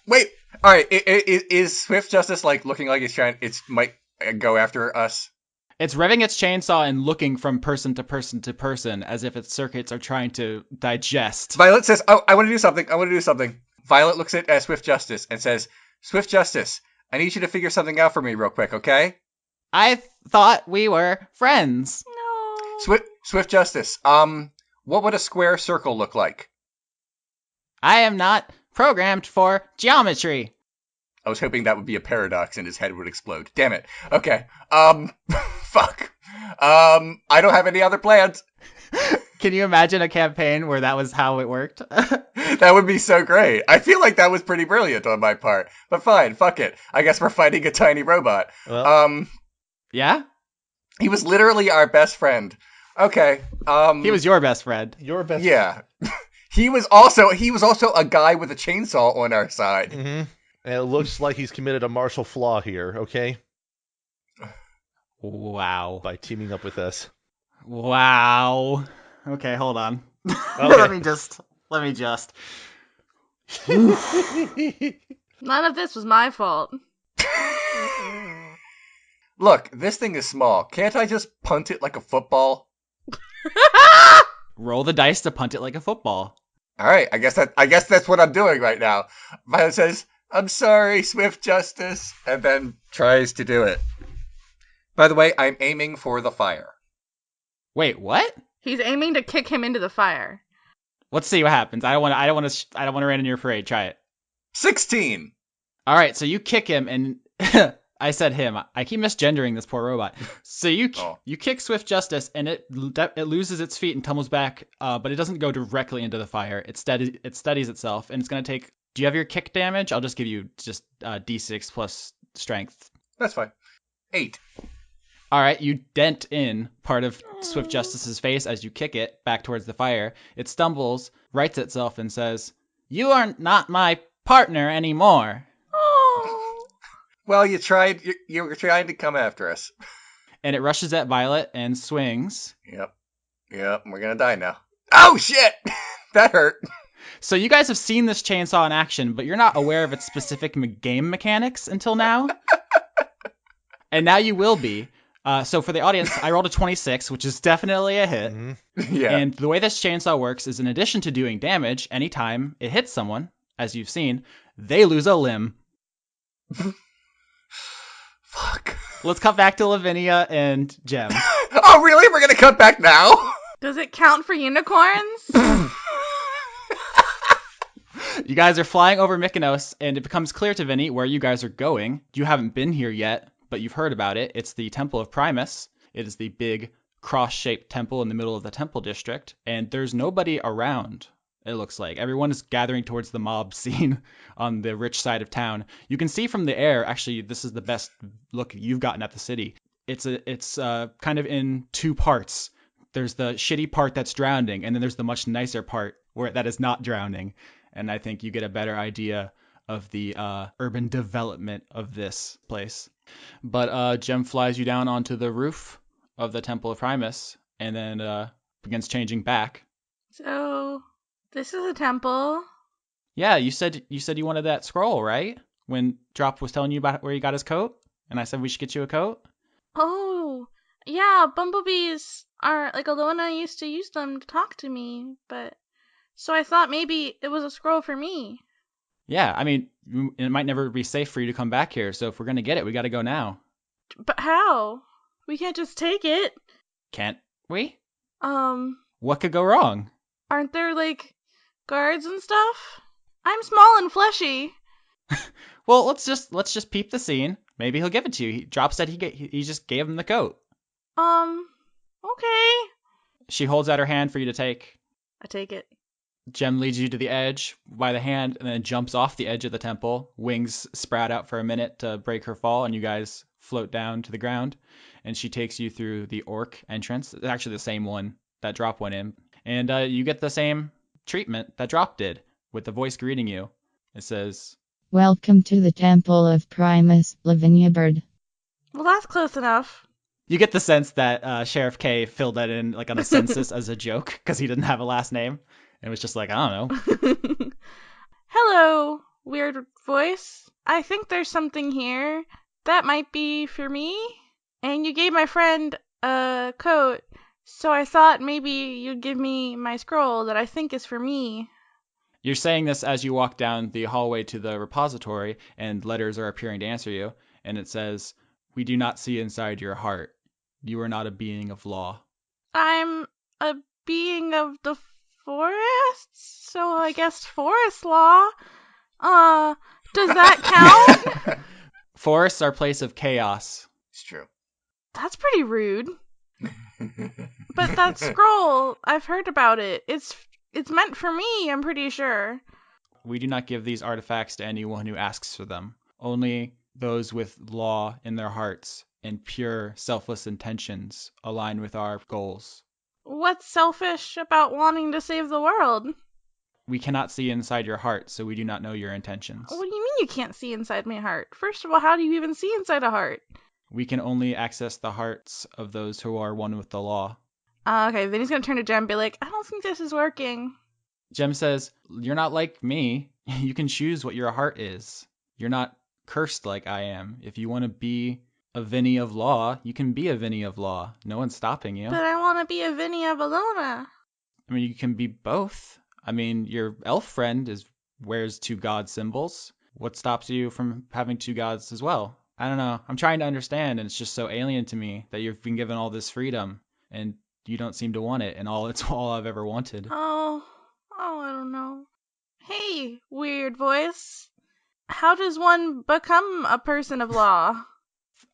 wait. All right, is Swift Justice like looking like it might go after us? It's revving its chainsaw and looking from person to person to person as if its circuits are trying to digest. Violet says, "Oh, I want to do something. I want to do something." Violet looks at Swift Justice and says, Swift Justice, I need you to figure something out for me real quick, okay? I thought we were friends. No. Swift Justice, what would a square circle look like? I am not programmed for geometry. I was hoping that would be a paradox and his head would explode. Damn it. Okay. Fuck. I don't have any other plans. Can you imagine a campaign where that was how it worked? That would be so great. I feel like that was pretty brilliant on my part. But fine, fuck it. I guess we're fighting a tiny robot. Well, Yeah? He was literally our best friend. Okay. He was your best friend. your best. Yeah. He was also a guy with a chainsaw on our side. Mm-hmm. And it looks like he's committed a martial flaw here, okay? Wow. By teaming up with us. Wow. Okay, hold on. Okay. Let me just. None of this was my fault. Look, this thing is small. Can't I just punt it like a football? Roll the dice to punt it like a football. All right, I guess that's what I'm doing right now. Violet says, "I'm sorry, Swift Justice," and then tries to do it. By the way, I'm aiming for the fire. Wait, what? He's aiming to kick him into the fire. Let's see what happens. I don't want to rain in your parade. Try it. 16. All right, so you kick him, and I said him. I keep misgendering this poor robot. So you kick Swift Justice, and it loses its feet and tumbles back, but it doesn't go directly into the fire. It steadies itself, and it's gonna take. Do you have your kick damage? I'll just give you just d6 plus strength. That's fine. 8. All right, you dent in part of Swift Justice's face as you kick it back towards the fire. It stumbles, rights itself, and says, "You are not my partner anymore." Oh. Well, you were trying to come after us. And it rushes at Violet and swings. Yep, we're gonna die now. Oh, shit! That hurt. So you guys have seen this chainsaw in action, but you're not aware of its specific game mechanics until now. And now you will be. So for the audience, I rolled a 26, which is definitely a hit. Mm-hmm. Yeah. And the way this chainsaw works is in addition to doing damage, anytime it hits someone, as you've seen, they lose a limb. Fuck. Let's cut back to Lavinia and Jem. Oh, really? We're gonna cut back now? Does it count for unicorns? You guys are flying over Mykonos, and it becomes clear to Vinny where you guys are going. You haven't been here yet, but you've heard about it. It's the Temple of Primus. It is the big cross-shaped temple in the middle of the temple district, and there's nobody around, it looks like. Everyone is gathering towards the mob scene on the rich side of town. You can see from the air, actually, this is the best look you've gotten at the city. It's kind of in two parts. There's the shitty part that's drowning, and then there's the much nicer part where that is not drowning. And I think you get a better idea of the urban development of this place. But Jem flies you down onto the roof of the Temple of Primus, and then begins changing back. So, this is a temple. Yeah, you said you wanted that scroll, right? When Drop was telling you about where he got his coat, and I said we should get you a coat. Oh, yeah, bumblebees are, like, Alona used to use them to talk to me, but... So I thought maybe it was a scroll for me. Yeah, I mean, it might never be safe for you to come back here, so if we're gonna get it, we gotta go now. But how? We can't just take it. Can't we? Aren't What could go wrong? there, like, guards and stuff? I'm small and fleshy. Well, let's just peep the scene. Maybe he'll give it to you. Drop said he just gave him the coat. Okay. She holds out her hand for you to take. I take it. Jem leads you to the edge by the hand and then jumps off the edge of the temple. Wings sprout out for a minute to break her fall, and you guys float down to the ground. And she takes you through the orc entrance. It's actually the same one that Drop went in. And you get the same treatment that Drop did, with the voice greeting you. It says, Welcome to the Temple of Primus, Lavinia Bird. Well, that's close enough. you get the sense that Sheriff K filled that in like on a census as a joke because he didn't have a last name. It was just like, I don't know. Hello, weird voice. I think there's something here that might be for me. And you gave my friend a coat, so I thought maybe you'd give me my scroll that I think is for me. You're saying this as you walk down the hallway to the repository, and letters are appearing to answer you, and it says, "We do not see inside your heart. You are not a being of law." I'm a being of the forest, so I guess forest law. Does that count? Forests are a place of chaos. It's true. That's pretty rude. But that scroll, I've heard about it. It's meant for me, I'm pretty sure. We do not give these artifacts to anyone who asks for them. Only those with law in their hearts and pure, selfless intentions align with our goals. What's selfish about wanting to save the world? We cannot see inside your heart, so we do not know your intentions. What do you mean you can't see inside my heart? First of all, how do you even see inside a heart? We can only access the hearts of those who are one with the law. Okay, then he's gonna turn to Jem and be like, I don't think this is working. Jem says, "You're not like me. You can choose what your heart is. You're not cursed like I am. If you want to be a Vinny of law, you can be a Vinny of law. No one's stopping you. But I want to be a Vinny of Alona. I mean, you can be both. I mean, your elf friend wears two god symbols. What stops you from having two gods as well? I don't know. I'm trying to understand, and it's just so alien to me that you've been given all this freedom, and you don't seem to want it, and it's all I've ever wanted." Oh, I don't know. Hey, weird voice. How does one become a person of law?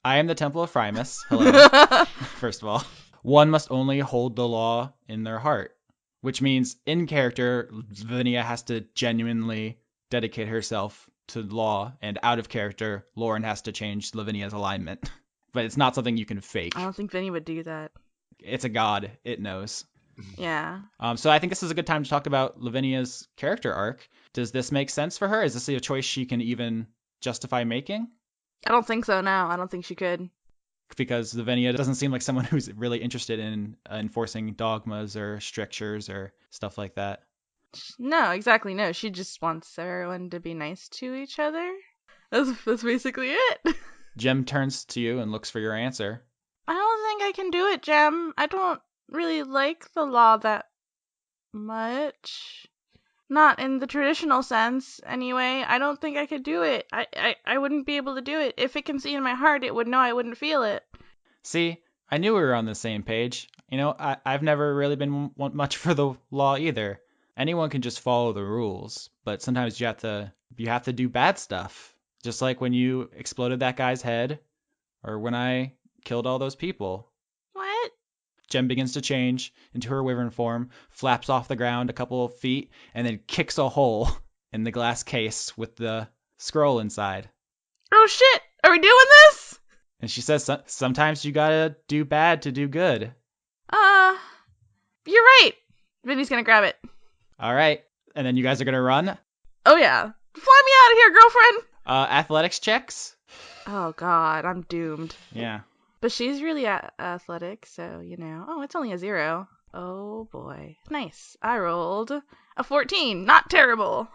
I am the Temple of Primus. Hello. First of all. One must only hold the law in their heart, which means in character, Lavinia has to genuinely dedicate herself to law, and out of character, Lauren has to change Lavinia's alignment. But it's not something you can fake. I don't think Vinny would do that. It's a god. It knows. Yeah. So I think this is a good time to talk about Lavinia's character arc. Does this make sense for her? Is this a choice she can even justify making? I don't think so, no. I don't think she could. Because Lavinia doesn't seem like someone who's really interested in enforcing dogmas or strictures or stuff like that. No, exactly, no. She just wants everyone to be nice to each other. That's basically it. Jem turns to you and looks for your answer. I don't think I can do it, Jem. I don't really like the law that much. Not in the traditional sense, anyway. I don't think I could do it. I wouldn't be able to do it. If it can see in my heart, it would know I wouldn't feel it. See, I knew we were on the same page. You know, I've never really been much for the law either. Anyone can just follow the rules, but sometimes you have to do bad stuff. Just like when you exploded that guy's head, or when I killed all those people. What? Jem begins to change into her wyvern form, flaps off the ground a couple of feet, and then kicks a hole in the glass case with the scroll inside. Oh shit! Are we doing this? And she says, "Sometimes you gotta do bad to do good." You're right. Vinny's gonna grab it. All right. And then you guys are gonna run. Oh yeah. Fly me out of here, girlfriend! Athletics checks. Oh god, I'm doomed. Yeah. But she's really athletic, so, you know. Oh, it's only a 0. Oh boy. Nice. I rolled a 14. Not terrible.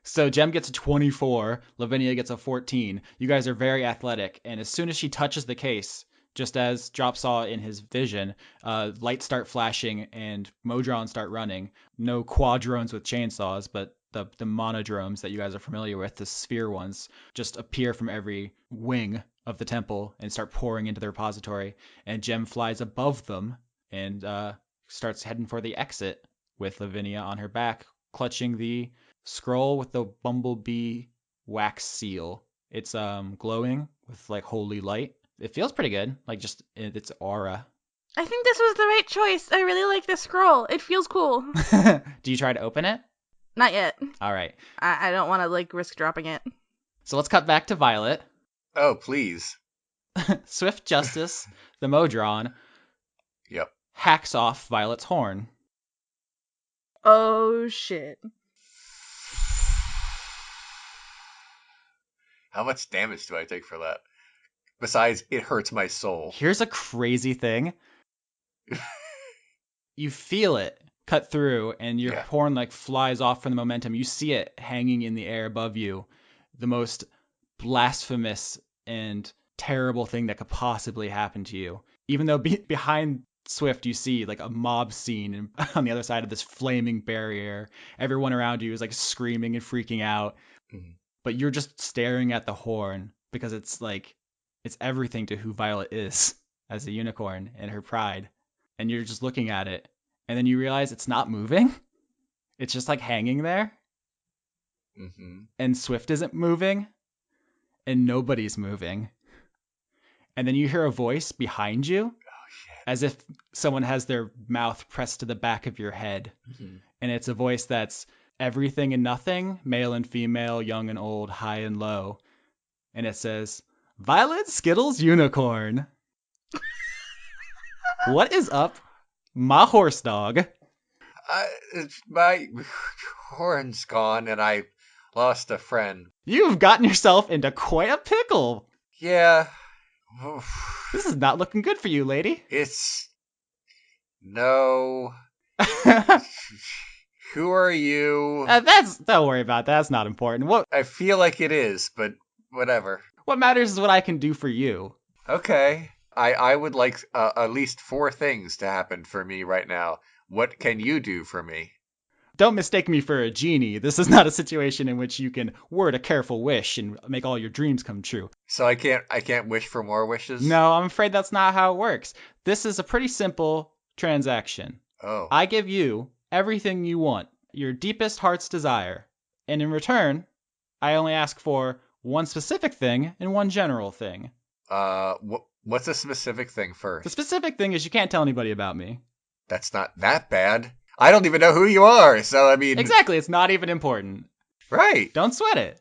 So Jem gets a 24. Lavinia gets a 14. You guys are very athletic. And as soon as she touches the case, just as Drop saw in his vision, lights start flashing and Modrons start running. No quadrones with chainsaws, but the monodromes that you guys are familiar with, the sphere ones, just appear from every wing of the temple and start pouring into the repository. And Jem flies above them and starts heading for the exit with Lavinia on her back, clutching the scroll with the bumblebee wax seal. It's glowing with like holy light. It feels pretty good, like just its aura. I think this was the right choice. I really like this scroll. It feels cool. Do you try to open it? Not yet. All right. I don't want to like risk dropping it. So let's cut back to Violet. Oh, please. Swift Justice, the Modron, Yep. hacks off Violet's horn. Oh shit. How much damage do I take for that? Besides, it hurts my soul. Here's a crazy thing. You feel it cut through, and your horn like flies off from the momentum. You see it hanging in the air above you. The most blasphemous and terrible thing that could possibly happen to you. Even though behind Swift, you see like a mob scene on the other side of this flaming barrier. Everyone around you is like screaming and freaking out, but you're just staring at the horn because it's everything to who Violet is as a unicorn and her pride. And you're just looking at it, and then you realize it's not moving. It's just like hanging there. And Swift isn't moving, and nobody's moving. And then you hear a voice behind you, as if someone has their mouth pressed to the back of your head. And it's a voice that's everything and nothing, male and female, young and old, high and low. And it says, Violet Skittles Unicorn. What is up, my horse dog? My horn's gone and I lost a friend. You've gotten yourself into quite a pickle. Yeah. This is not looking good for you, lady. No. Who are you? Don't worry about that. That's not important. I feel like it is, but whatever. What matters is what I can do for you. Okay. I would like at least 4 things to happen for me right now. What can you do for me? Don't mistake me for a genie. This is not a situation in which you can word a careful wish and make all your dreams come true. So I can't wish for more wishes? No, I'm afraid that's not how it works. This is a pretty simple transaction. Oh. I give you everything you want, your deepest heart's desire. And in return, I only ask for one specific thing and one general thing. What's the specific thing first? The specific thing is you can't tell anybody about me. That's not that bad. I don't even know who you are, so I mean... Exactly, it's not even important. Right. Don't sweat it.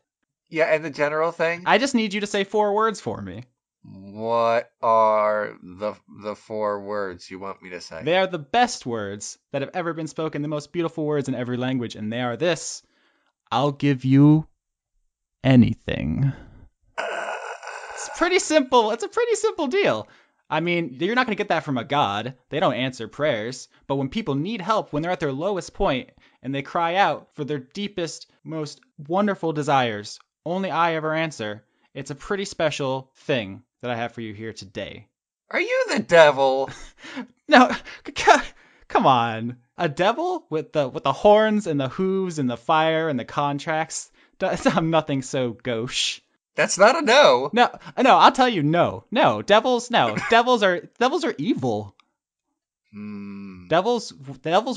Yeah, and the general thing? I just need you to say 4 words for me. What are the 4 words you want me to say? They are the best words that have ever been spoken, the most beautiful words in every language, and they are this: I'll give you anything. It's pretty simple. It's a pretty simple deal. I mean, you're not going to get that from a god. They don't answer prayers. But when people need help, when they're at their lowest point, and they cry out for their deepest, most wonderful desires, only I ever answer. It's a pretty special thing that I have for you here today. Are you the devil? No, come on. A devil with the horns and the hooves and the fire and the contracts? I'm nothing so gauche. That's not a no. No, I'll tell you no. No, devils are evil. Devils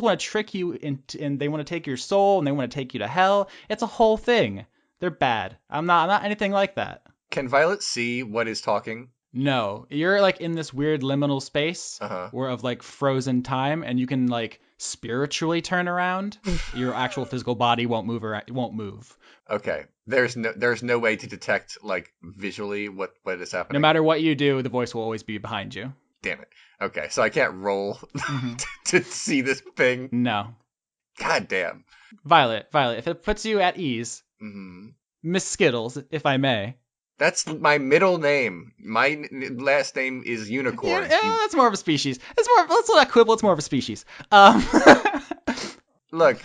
want to trick you and they want to take your soul and they want to take you to hell. It's a whole thing. They're bad. I'm not anything like that. Can Violet see what is talking? No, you're like in this weird liminal space where of like frozen time, and you can like spiritually turn around. Your actual physical body won't move. Okay. There's no way to detect like visually what is happening. No matter what you do, the voice will always be behind you. Damn it. Okay, so I can't roll to see this thing. No. God damn. Violet, if it puts you at ease, Miss Skittles, if I may. That's my middle name. My last name is Unicorn. Yeah, that's more of a species. Let's not quibble. It's more of a species. Look.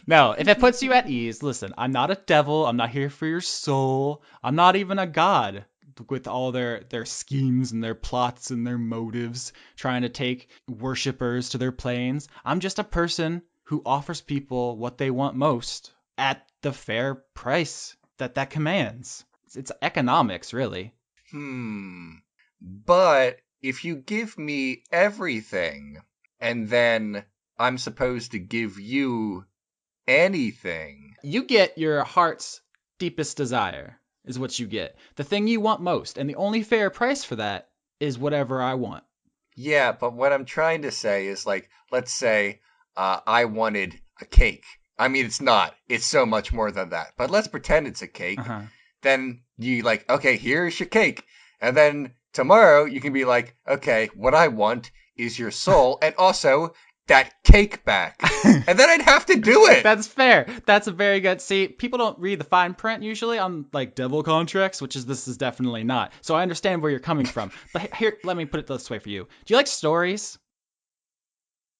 No, if it puts you at ease, listen, I'm not a devil. I'm not here for your soul. I'm not even a god with all their schemes and their plots and their motives trying to take worshippers to their planes. I'm just a person who offers people what they want most at the fair price that commands. It's economics, really. But if you give me everything and then I'm supposed to give you anything. You get your heart's deepest desire is what you get. The thing you want most. And the only fair price for that is whatever I want. Yeah, but what I'm trying to say is like, let's say I wanted a cake. I mean, it's not. It's so much more than that. But let's pretend it's a cake. Then you like, okay, here's your cake. And then tomorrow you can be like, okay, what I want is your soul and also that cake back. And then I'd have to do it. That's fair. That's a very good. See, people don't read the fine print usually on like devil contracts, this is definitely not. So I understand where you're coming from. But here, let me put it this way for you. Do you like stories?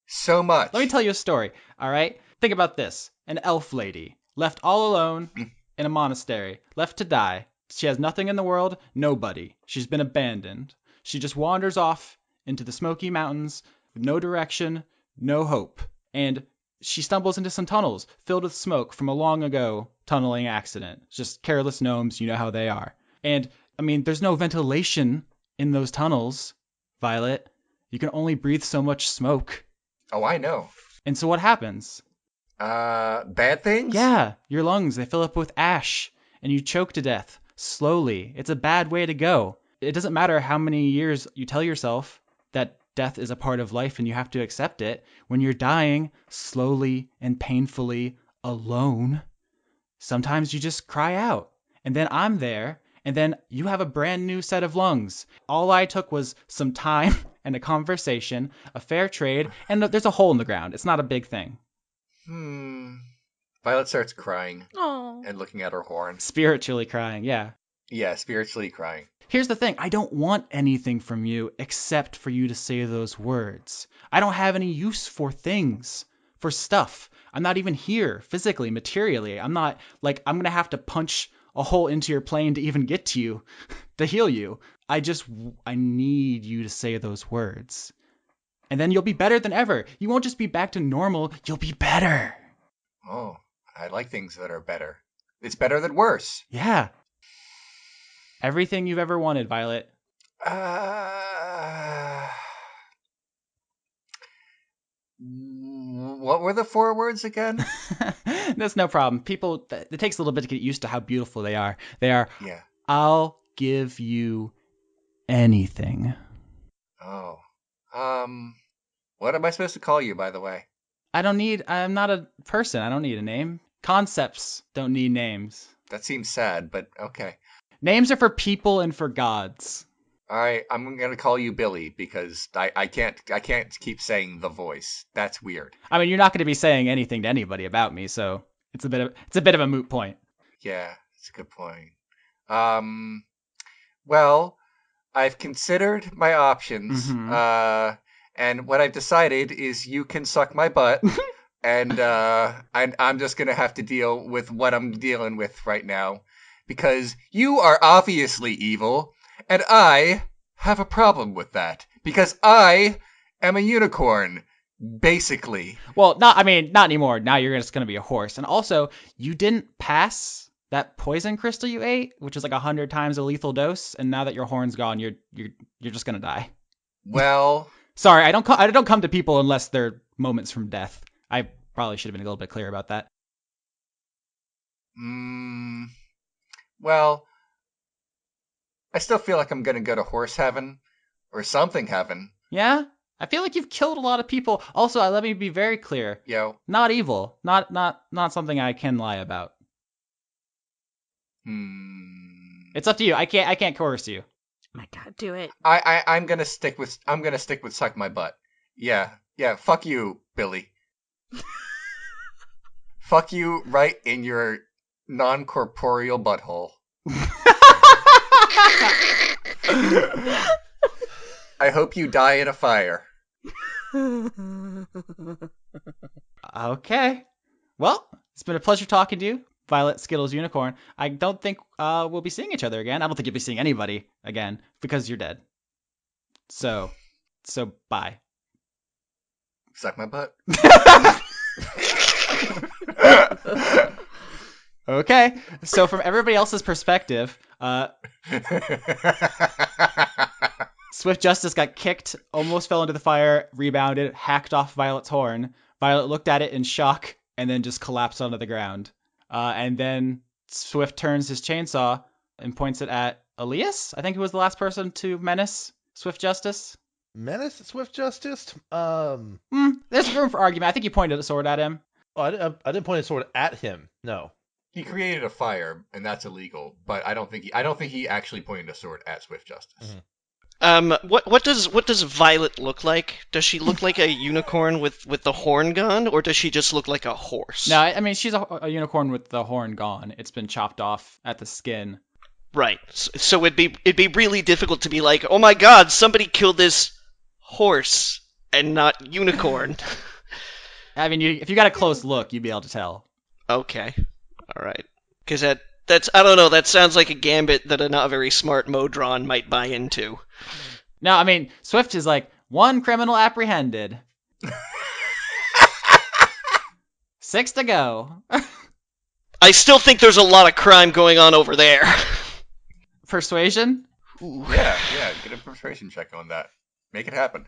So much. Let me tell you a story, all right? Think about this. An elf lady, left all alone in a monastery, left to die. She has nothing in the world, nobody. She's been abandoned. She just wanders off into the Smoky Mountains with no direction, no hope. And she stumbles into some tunnels filled with smoke from a long ago tunneling accident. Just careless gnomes, you know how they are. And, I mean, there's no ventilation in those tunnels, Violet. You can only breathe so much smoke. Oh, I know. And so what happens? Bad things? Yeah, your lungs, they fill up with ash, and you choke to death, slowly. It's a bad way to go. It doesn't matter how many years you tell yourself that death is a part of life and you have to accept it. When you're dying, slowly and painfully, alone, sometimes you just cry out. And then I'm there, and then you have a brand new set of lungs. All I took was some time and a conversation, a fair trade, and there's a hole in the ground. It's not a big thing. Violet starts crying Oh. and looking at her horn. Spiritually crying, yeah. Yeah, spiritually crying. Here's the thing. I don't want anything from you except for you to say those words. I don't have any use for things, for stuff. I'm not even here physically, materially. I'm not like I'm going to have to punch a hole into your plane to even get to you, to heal you. I need you to say those words. And then you'll be better than ever. You won't just be back to normal. You'll be better. Oh, I like things that are better. It's better than worse. Yeah. Everything you've ever wanted, Violet. What were the 4 words again? That's no problem. People, it takes a little bit to get used to how beautiful they are. They are, Yeah. I'll give you anything. Oh. What am I supposed to call you, by the way? I'm not a person. I don't need a name. Concepts don't need names. That seems sad, but okay. Names are for people and for gods. All right, I'm gonna call you Billy because I can't keep saying the voice. That's weird. I mean, you're not going to be saying anything to anybody about me, so it's a bit of a moot point. Yeah, that's a good point. Well, I've considered my options. Mhm. And what I've decided is you can suck my butt, and I'm just gonna have to deal with what I'm dealing with right now, because you are obviously evil, and I have a problem with that because I am a unicorn, basically. Well, not anymore. Now you're just going to be a horse. And also, you didn't pass that poison crystal you ate, which is like 100 times a lethal dose, and now that your horn's gone, you're just going to die. Well, sorry, I don't come to people unless they're moments from death. I probably should have been a little bit clearer about that. Well, I still feel like I'm gonna go to horse heaven or something heaven. Yeah? I feel like you've killed a lot of people. Also, let me be very clear. Yo. Not evil. Not something I can lie about. It's up to you. I can't coerce you. Oh my God, do it. I'm gonna stick with suck my butt. Yeah. Fuck you, Billy. Fuck you right in your non-corporeal butthole. I hope you die in a fire. Okay. Well, it's been a pleasure talking to you, Violet Skittles Unicorn. I don't think we'll be seeing each other again. I don't think you'll be seeing anybody again because you're dead. So bye. Suck my butt. Okay. So from everybody else's perspective, Swift Justice got kicked, almost fell into the fire, rebounded, hacked off Violet's horn. Violet looked at it in shock and then just collapsed onto the ground. And then Swift turns his chainsaw and points it at Alias, I think, who was the last person to menace Swift Justice. Menace Swift Justice? There's room for argument. I think you pointed a sword at him. Oh, I didn't point a sword at him. No. He created a fire, and that's illegal. But I don't think he actually pointed a sword at Swift Justice. Mm-hmm. What does Violet look like? Does she look like a unicorn with the horn gone, or does she just look like a horse? No, I mean she's a unicorn with the horn gone. It's been chopped off at the skin. Right. So it'd be really difficult to be like, oh my God, somebody killed this horse and not unicorn. I mean, if you got a close look, you'd be able to tell. Okay. All right. Because that's I don't know. That sounds like a gambit that a not very smart Modron might buy into. No, I mean, Swift is like, 1 criminal apprehended. 6 to go. I still think there's a lot of crime going on over there. Persuasion? Ooh. Yeah, get a persuasion check on that. Make it happen.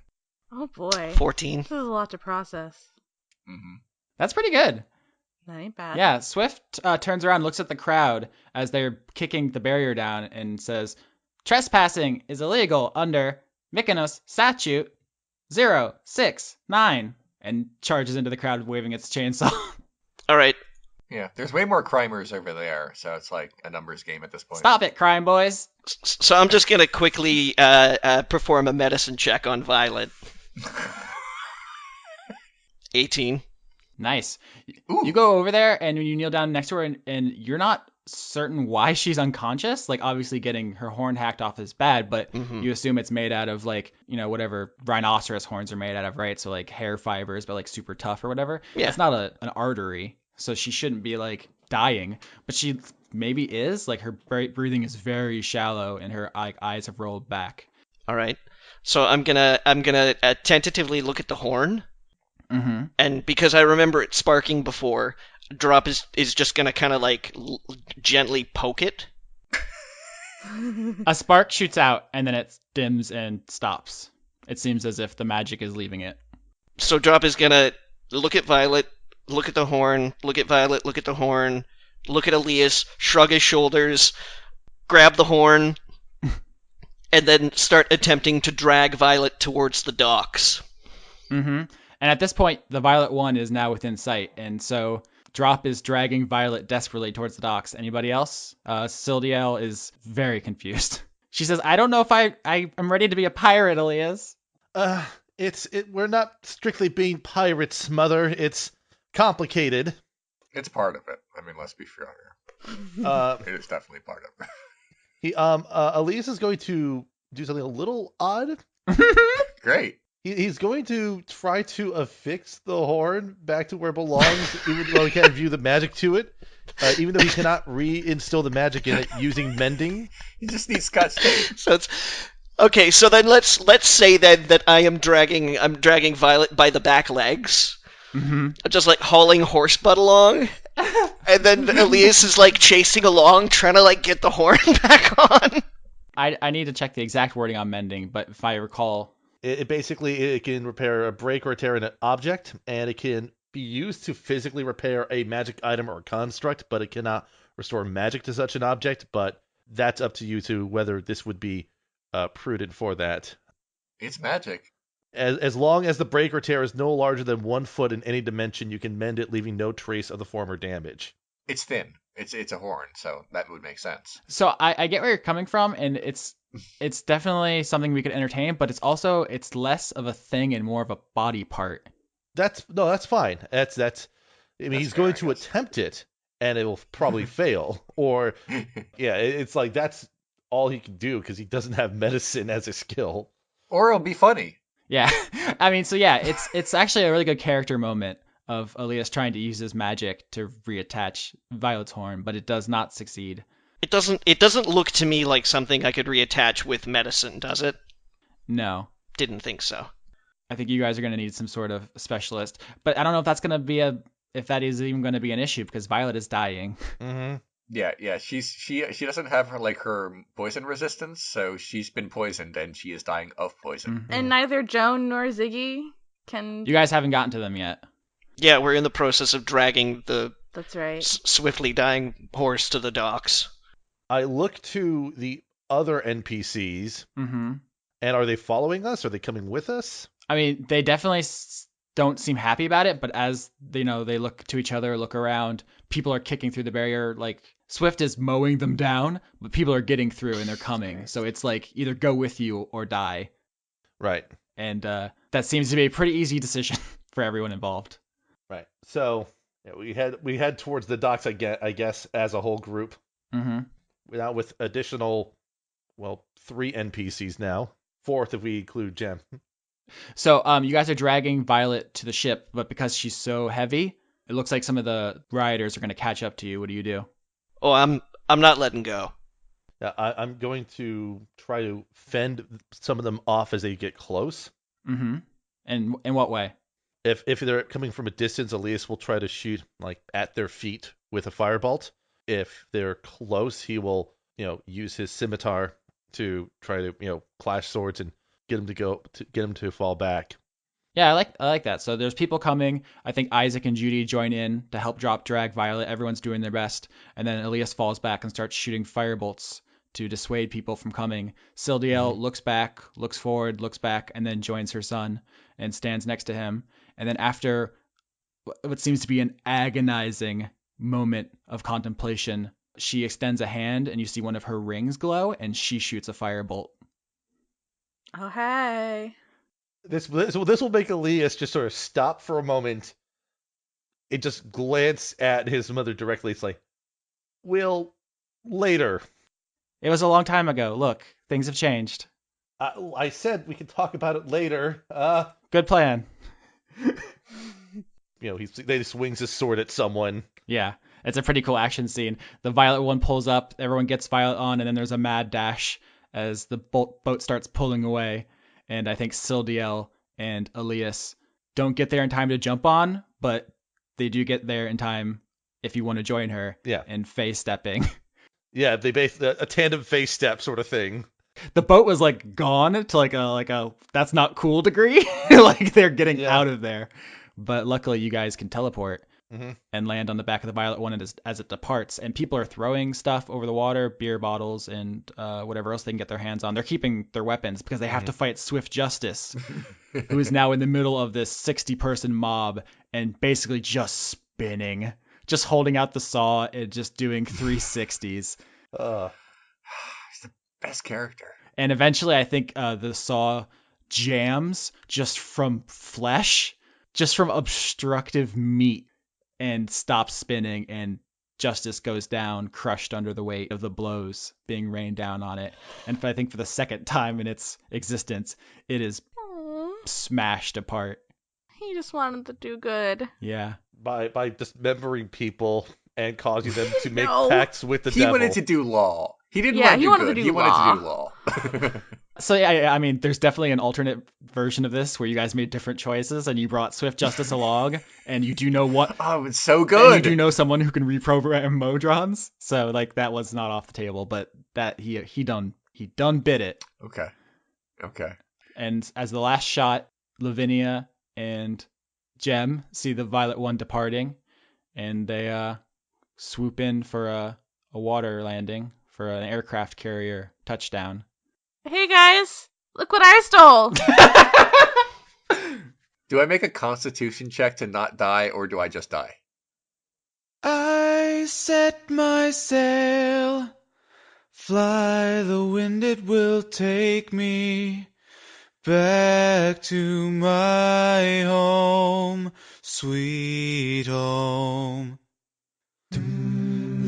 Oh boy. 14. This is a lot to process. Mm-hmm. That's pretty good. That ain't bad. Yeah, Swift turns around and looks at the crowd as they're kicking the barrier down and says, trespassing is illegal under Mykonos statute 069, and charges into the crowd waving its chainsaw. All right. Yeah, there's way more crimers over there, so it's like a numbers game at this point. Stop it, crime boys. So I'm just going to quickly perform a medicine check on Violet. 18. Nice. Ooh. You go over there and you kneel down next to her and you're not certain why she's unconscious. Like, obviously getting her horn hacked off is bad, but you assume it's made out of, like, you know, whatever rhinoceros horns are made out of, right? So, like, hair fibers, but, like, super tough or whatever. Yeah. It's not an artery, so she shouldn't be, like, dying. But she maybe is. Like, her breathing is very shallow and her eyes have rolled back. All right. So I'm gonna tentatively look at the horn. Mm-hmm. And because I remember it sparking before, Drop is just gonna kind of like gently poke it. A spark shoots out and then it dims and stops. It seems as if the magic is leaving it. So Drop is gonna look at Violet, look at the horn, look at Violet, look at the horn, look at Alias, shrug his shoulders, grab the horn, and then start attempting to drag Violet towards the docks. Mm-hmm. And at this point, the Violet one is now within sight, and so Drop is dragging Violet desperately towards the docks. Anybody else? Sildiel is very confused. She says, I don't know if I'm ready to be a pirate, Alias. We're not strictly being pirates, Mother. It's complicated. It's part of it. I mean, let's be fair here. It is definitely part of it. Elias is going to do something a little odd. Great. He's going to try to affix the horn back to where it belongs, even though he can't view the magic to it. Even though he cannot reinstill the magic in it using mending. He just needs Scotch tape. So it's okay. So then let's say then that I'm dragging Violet by the back legs. Mm-hmm. I'm just like hauling horse butt along, and then Elias is like chasing along, trying to like get the horn back on. I need to check the exact wording on mending, but if I recall, It basically can repair a break or a tear in an object, and it can be used to physically repair a magic item or construct, but it cannot restore magic to such an object. But that's up to you to whether this would be prudent for that. It's magic. As long as the break or tear is no larger than 1 foot in any dimension, you can mend it, leaving no trace of the former damage. It's thin. It's a horn, so that would make sense. so I get where you're coming from, and it's definitely something we could entertain, but it's less of a thing and more of a body part. That's fine. That's I mean, he's fair, going I to guess. attempt it, and it will probably fail. Or, yeah, it's like that's all he can do because he doesn't have medicine as a skill. Or it'll be funny. Yeah, I mean, so yeah, it's actually a really good character moment of Elias trying to use his magic to reattach Violet's horn, but it does not succeed. It doesn't look to me like something I could reattach with medicine, does it? No. Didn't think so. I think you guys are going to need some sort of specialist, but I don't know if that's going to be if that is even going to be an issue because Violet is dying. Mm-hmm. Yeah. She doesn't have her poison resistance, so she's been poisoned and she is dying of poison. Mm-hmm. And neither Joan nor Ziggy can. You guys haven't gotten to them yet. Yeah, we're in the process of dragging the That's right. swiftly dying horse to the docks. I look to the other NPCs, Mm-hmm. and are they following us? Are they coming with us? I mean, they definitely don't seem happy about it, but as they look to each other, look around, people are kicking through the barrier. Like, Swift is mowing them down, but people are getting through and they're coming. So it's like either go with you or die. Right. And that seems to be a pretty easy decision for everyone involved. Right. So yeah, we head towards the docks, I guess, as a whole group. Mm-hmm. Now with additional, 3 NPCs now. 4th if we include Gem. So you guys are dragging Violet to the ship, but because she's so heavy, it looks like some of the riders are going to catch up to you. What do you do? Oh, I'm not letting go. I'm going to try to fend some of them off as they get close. Mm-hmm. And in what way? If they're coming from a distance, Elias will try to shoot like at their feet with a firebolt. If they're close, he will, use his scimitar to try to, clash swords and get him to fall back. Yeah, I like that. So there's people coming. I think Isaac and Judy join in to help drag Violet. Everyone's doing their best. And then Elias falls back and starts shooting firebolts to dissuade people from coming. Sildiel looks back, looks forward, looks back, and then joins her son and stands next to him. And then after what seems to be an agonizing moment of contemplation, she extends a hand and you see one of her rings glow and she shoots a firebolt. Oh, hey. This will make Elias just sort of stop for a moment and just glance at his mother directly. It's like, "Will, later." It was a long time ago. Look, things have changed. I said we could talk about it later. Good plan. They swings his sword at someone. Yeah, it's a pretty cool action scene. The Violet one pulls up, everyone gets Violet on, and then there's a mad dash as the boat starts pulling away. And I think Sildiel and Elias don't get there in time to jump on, but they do get there in time if you want to join her. Yeah. And face stepping. Yeah, they a tandem face step sort of thing. The boat was like gone to like a that's not cool degree. Like they're getting out of there. But luckily you guys can teleport and land on the back of the Violet one as it departs. And people are throwing stuff over the water, beer bottles and whatever else they can get their hands on. They're keeping their weapons because they have to fight Swift Justice, who is now in the middle of this 60-person mob and basically just spinning, just holding out the saw and just doing 360s. He's the best character. And eventually I think the saw jams just from flesh, just from obstructive meat, and stops spinning, and Justice goes down, crushed under the weight of the blows being rained down on it. And I think for the second time in its existence, it is smashed apart. He just wanted to do good. Yeah. By dismembering people and causing them to make No. pacts with the He devil. wanted to do law. He didn't Yeah, want to he do wanted good. to do He wanted law. to do law. So yeah, I mean, there's definitely an alternate version of this where you guys made different choices and you brought Swift Justice along, and you do know what. Oh, it's so And good. you do know someone who can reprogram Modrons, so like that was not off the table, but that he done bit it. Okay. And as the last shot, Lavinia and Jem see the Violet one departing, and they swoop in for a water landing for an aircraft carrier touchdown. Hey guys, look what I stole. Do I make a constitution check to not die, or do I just die? I set my sail, fly the wind it will take me back to my home, sweet home.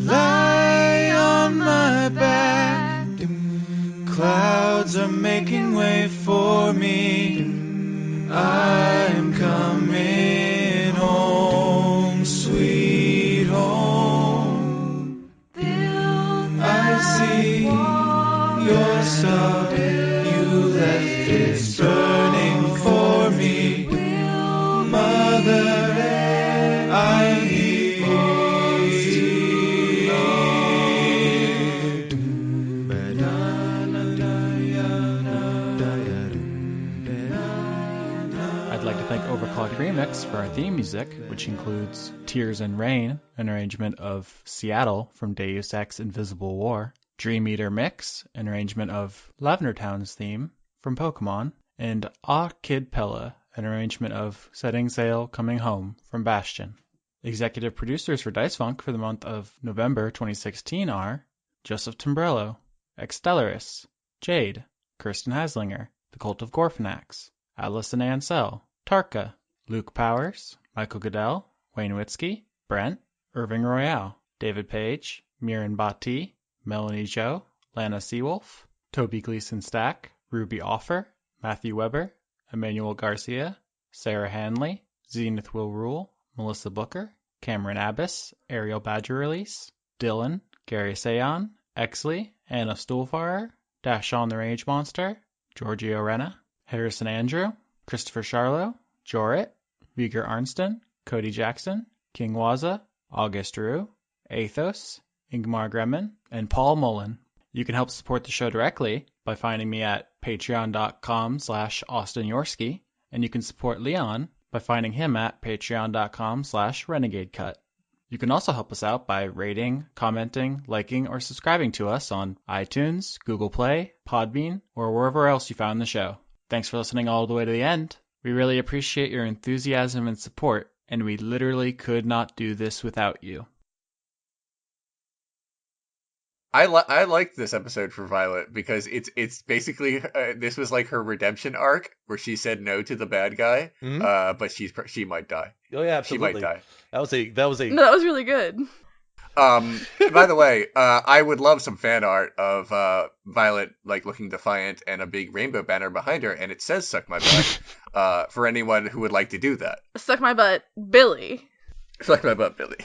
Lie on my back, clouds are making way for me. I'm coming home, sweet home. I see your star, you left it burning for me. Mother, I'm here. I'd like to thank Overclocked Remix for our theme music, which includes Tears and Rain, an arrangement of Seattle from Deus Ex Invisible War, Dream Eater Mix, an arrangement of Lavender Town's theme from Pokemon, and Ah Kid Pella, an arrangement of Setting Sail Coming Home from Bastion. Executive producers for Dice Funk for the month of November 2016 are Joseph Timbrello, Extellaris, Jade, Kirsten Haslinger, The Cult of Gorfanax, Allison Ansell, Tarka, Luke Powers, Michael Goodell, Wayne Witzke, Brent, Irving Royale, David Page, Miran Bhatti, Melanie Joe, Lana Seawolf, Toby Gleason Stack, Ruby Offer, Matthew Weber, Emmanuel Garcia, Sarah Hanley, Zenith Will Rule, Melissa Booker, Cameron Abbas, Ariel Badger Release, Dylan, Gary Sayon, Exley, Anna Stuhlfarer, Dashon the Rage Monster, Giorgio Renna, Harrison Andrew, Christopher Charlo, Jorit, Viger Arnston, Cody Jackson, King Waza, August Rue, Athos, Ingmar Gremmen, and Paul Mullen. You can help support the show directly by finding me at patreon.com/Austin Yorsky, and you can support Leon by finding him at patreon.com/renegadecut. You can also help us out by rating, commenting, liking, or subscribing to us on iTunes, Google Play, Podbean, or wherever else you found the show. Thanks for listening all the way to the end. We really appreciate your enthusiasm and support, and we literally could not do this without you. I liked this episode for Violet because it's basically this was like her redemption arc where she said no to the bad guy, but she might die. Oh yeah, absolutely. She might die. That was a No, that was really good. By the way, I would love some fan art of Violet like looking defiant and a big rainbow banner behind her, and it says "Suck my butt." For anyone who would like to do that. Suck my butt, Billy. Suck my butt, Billy.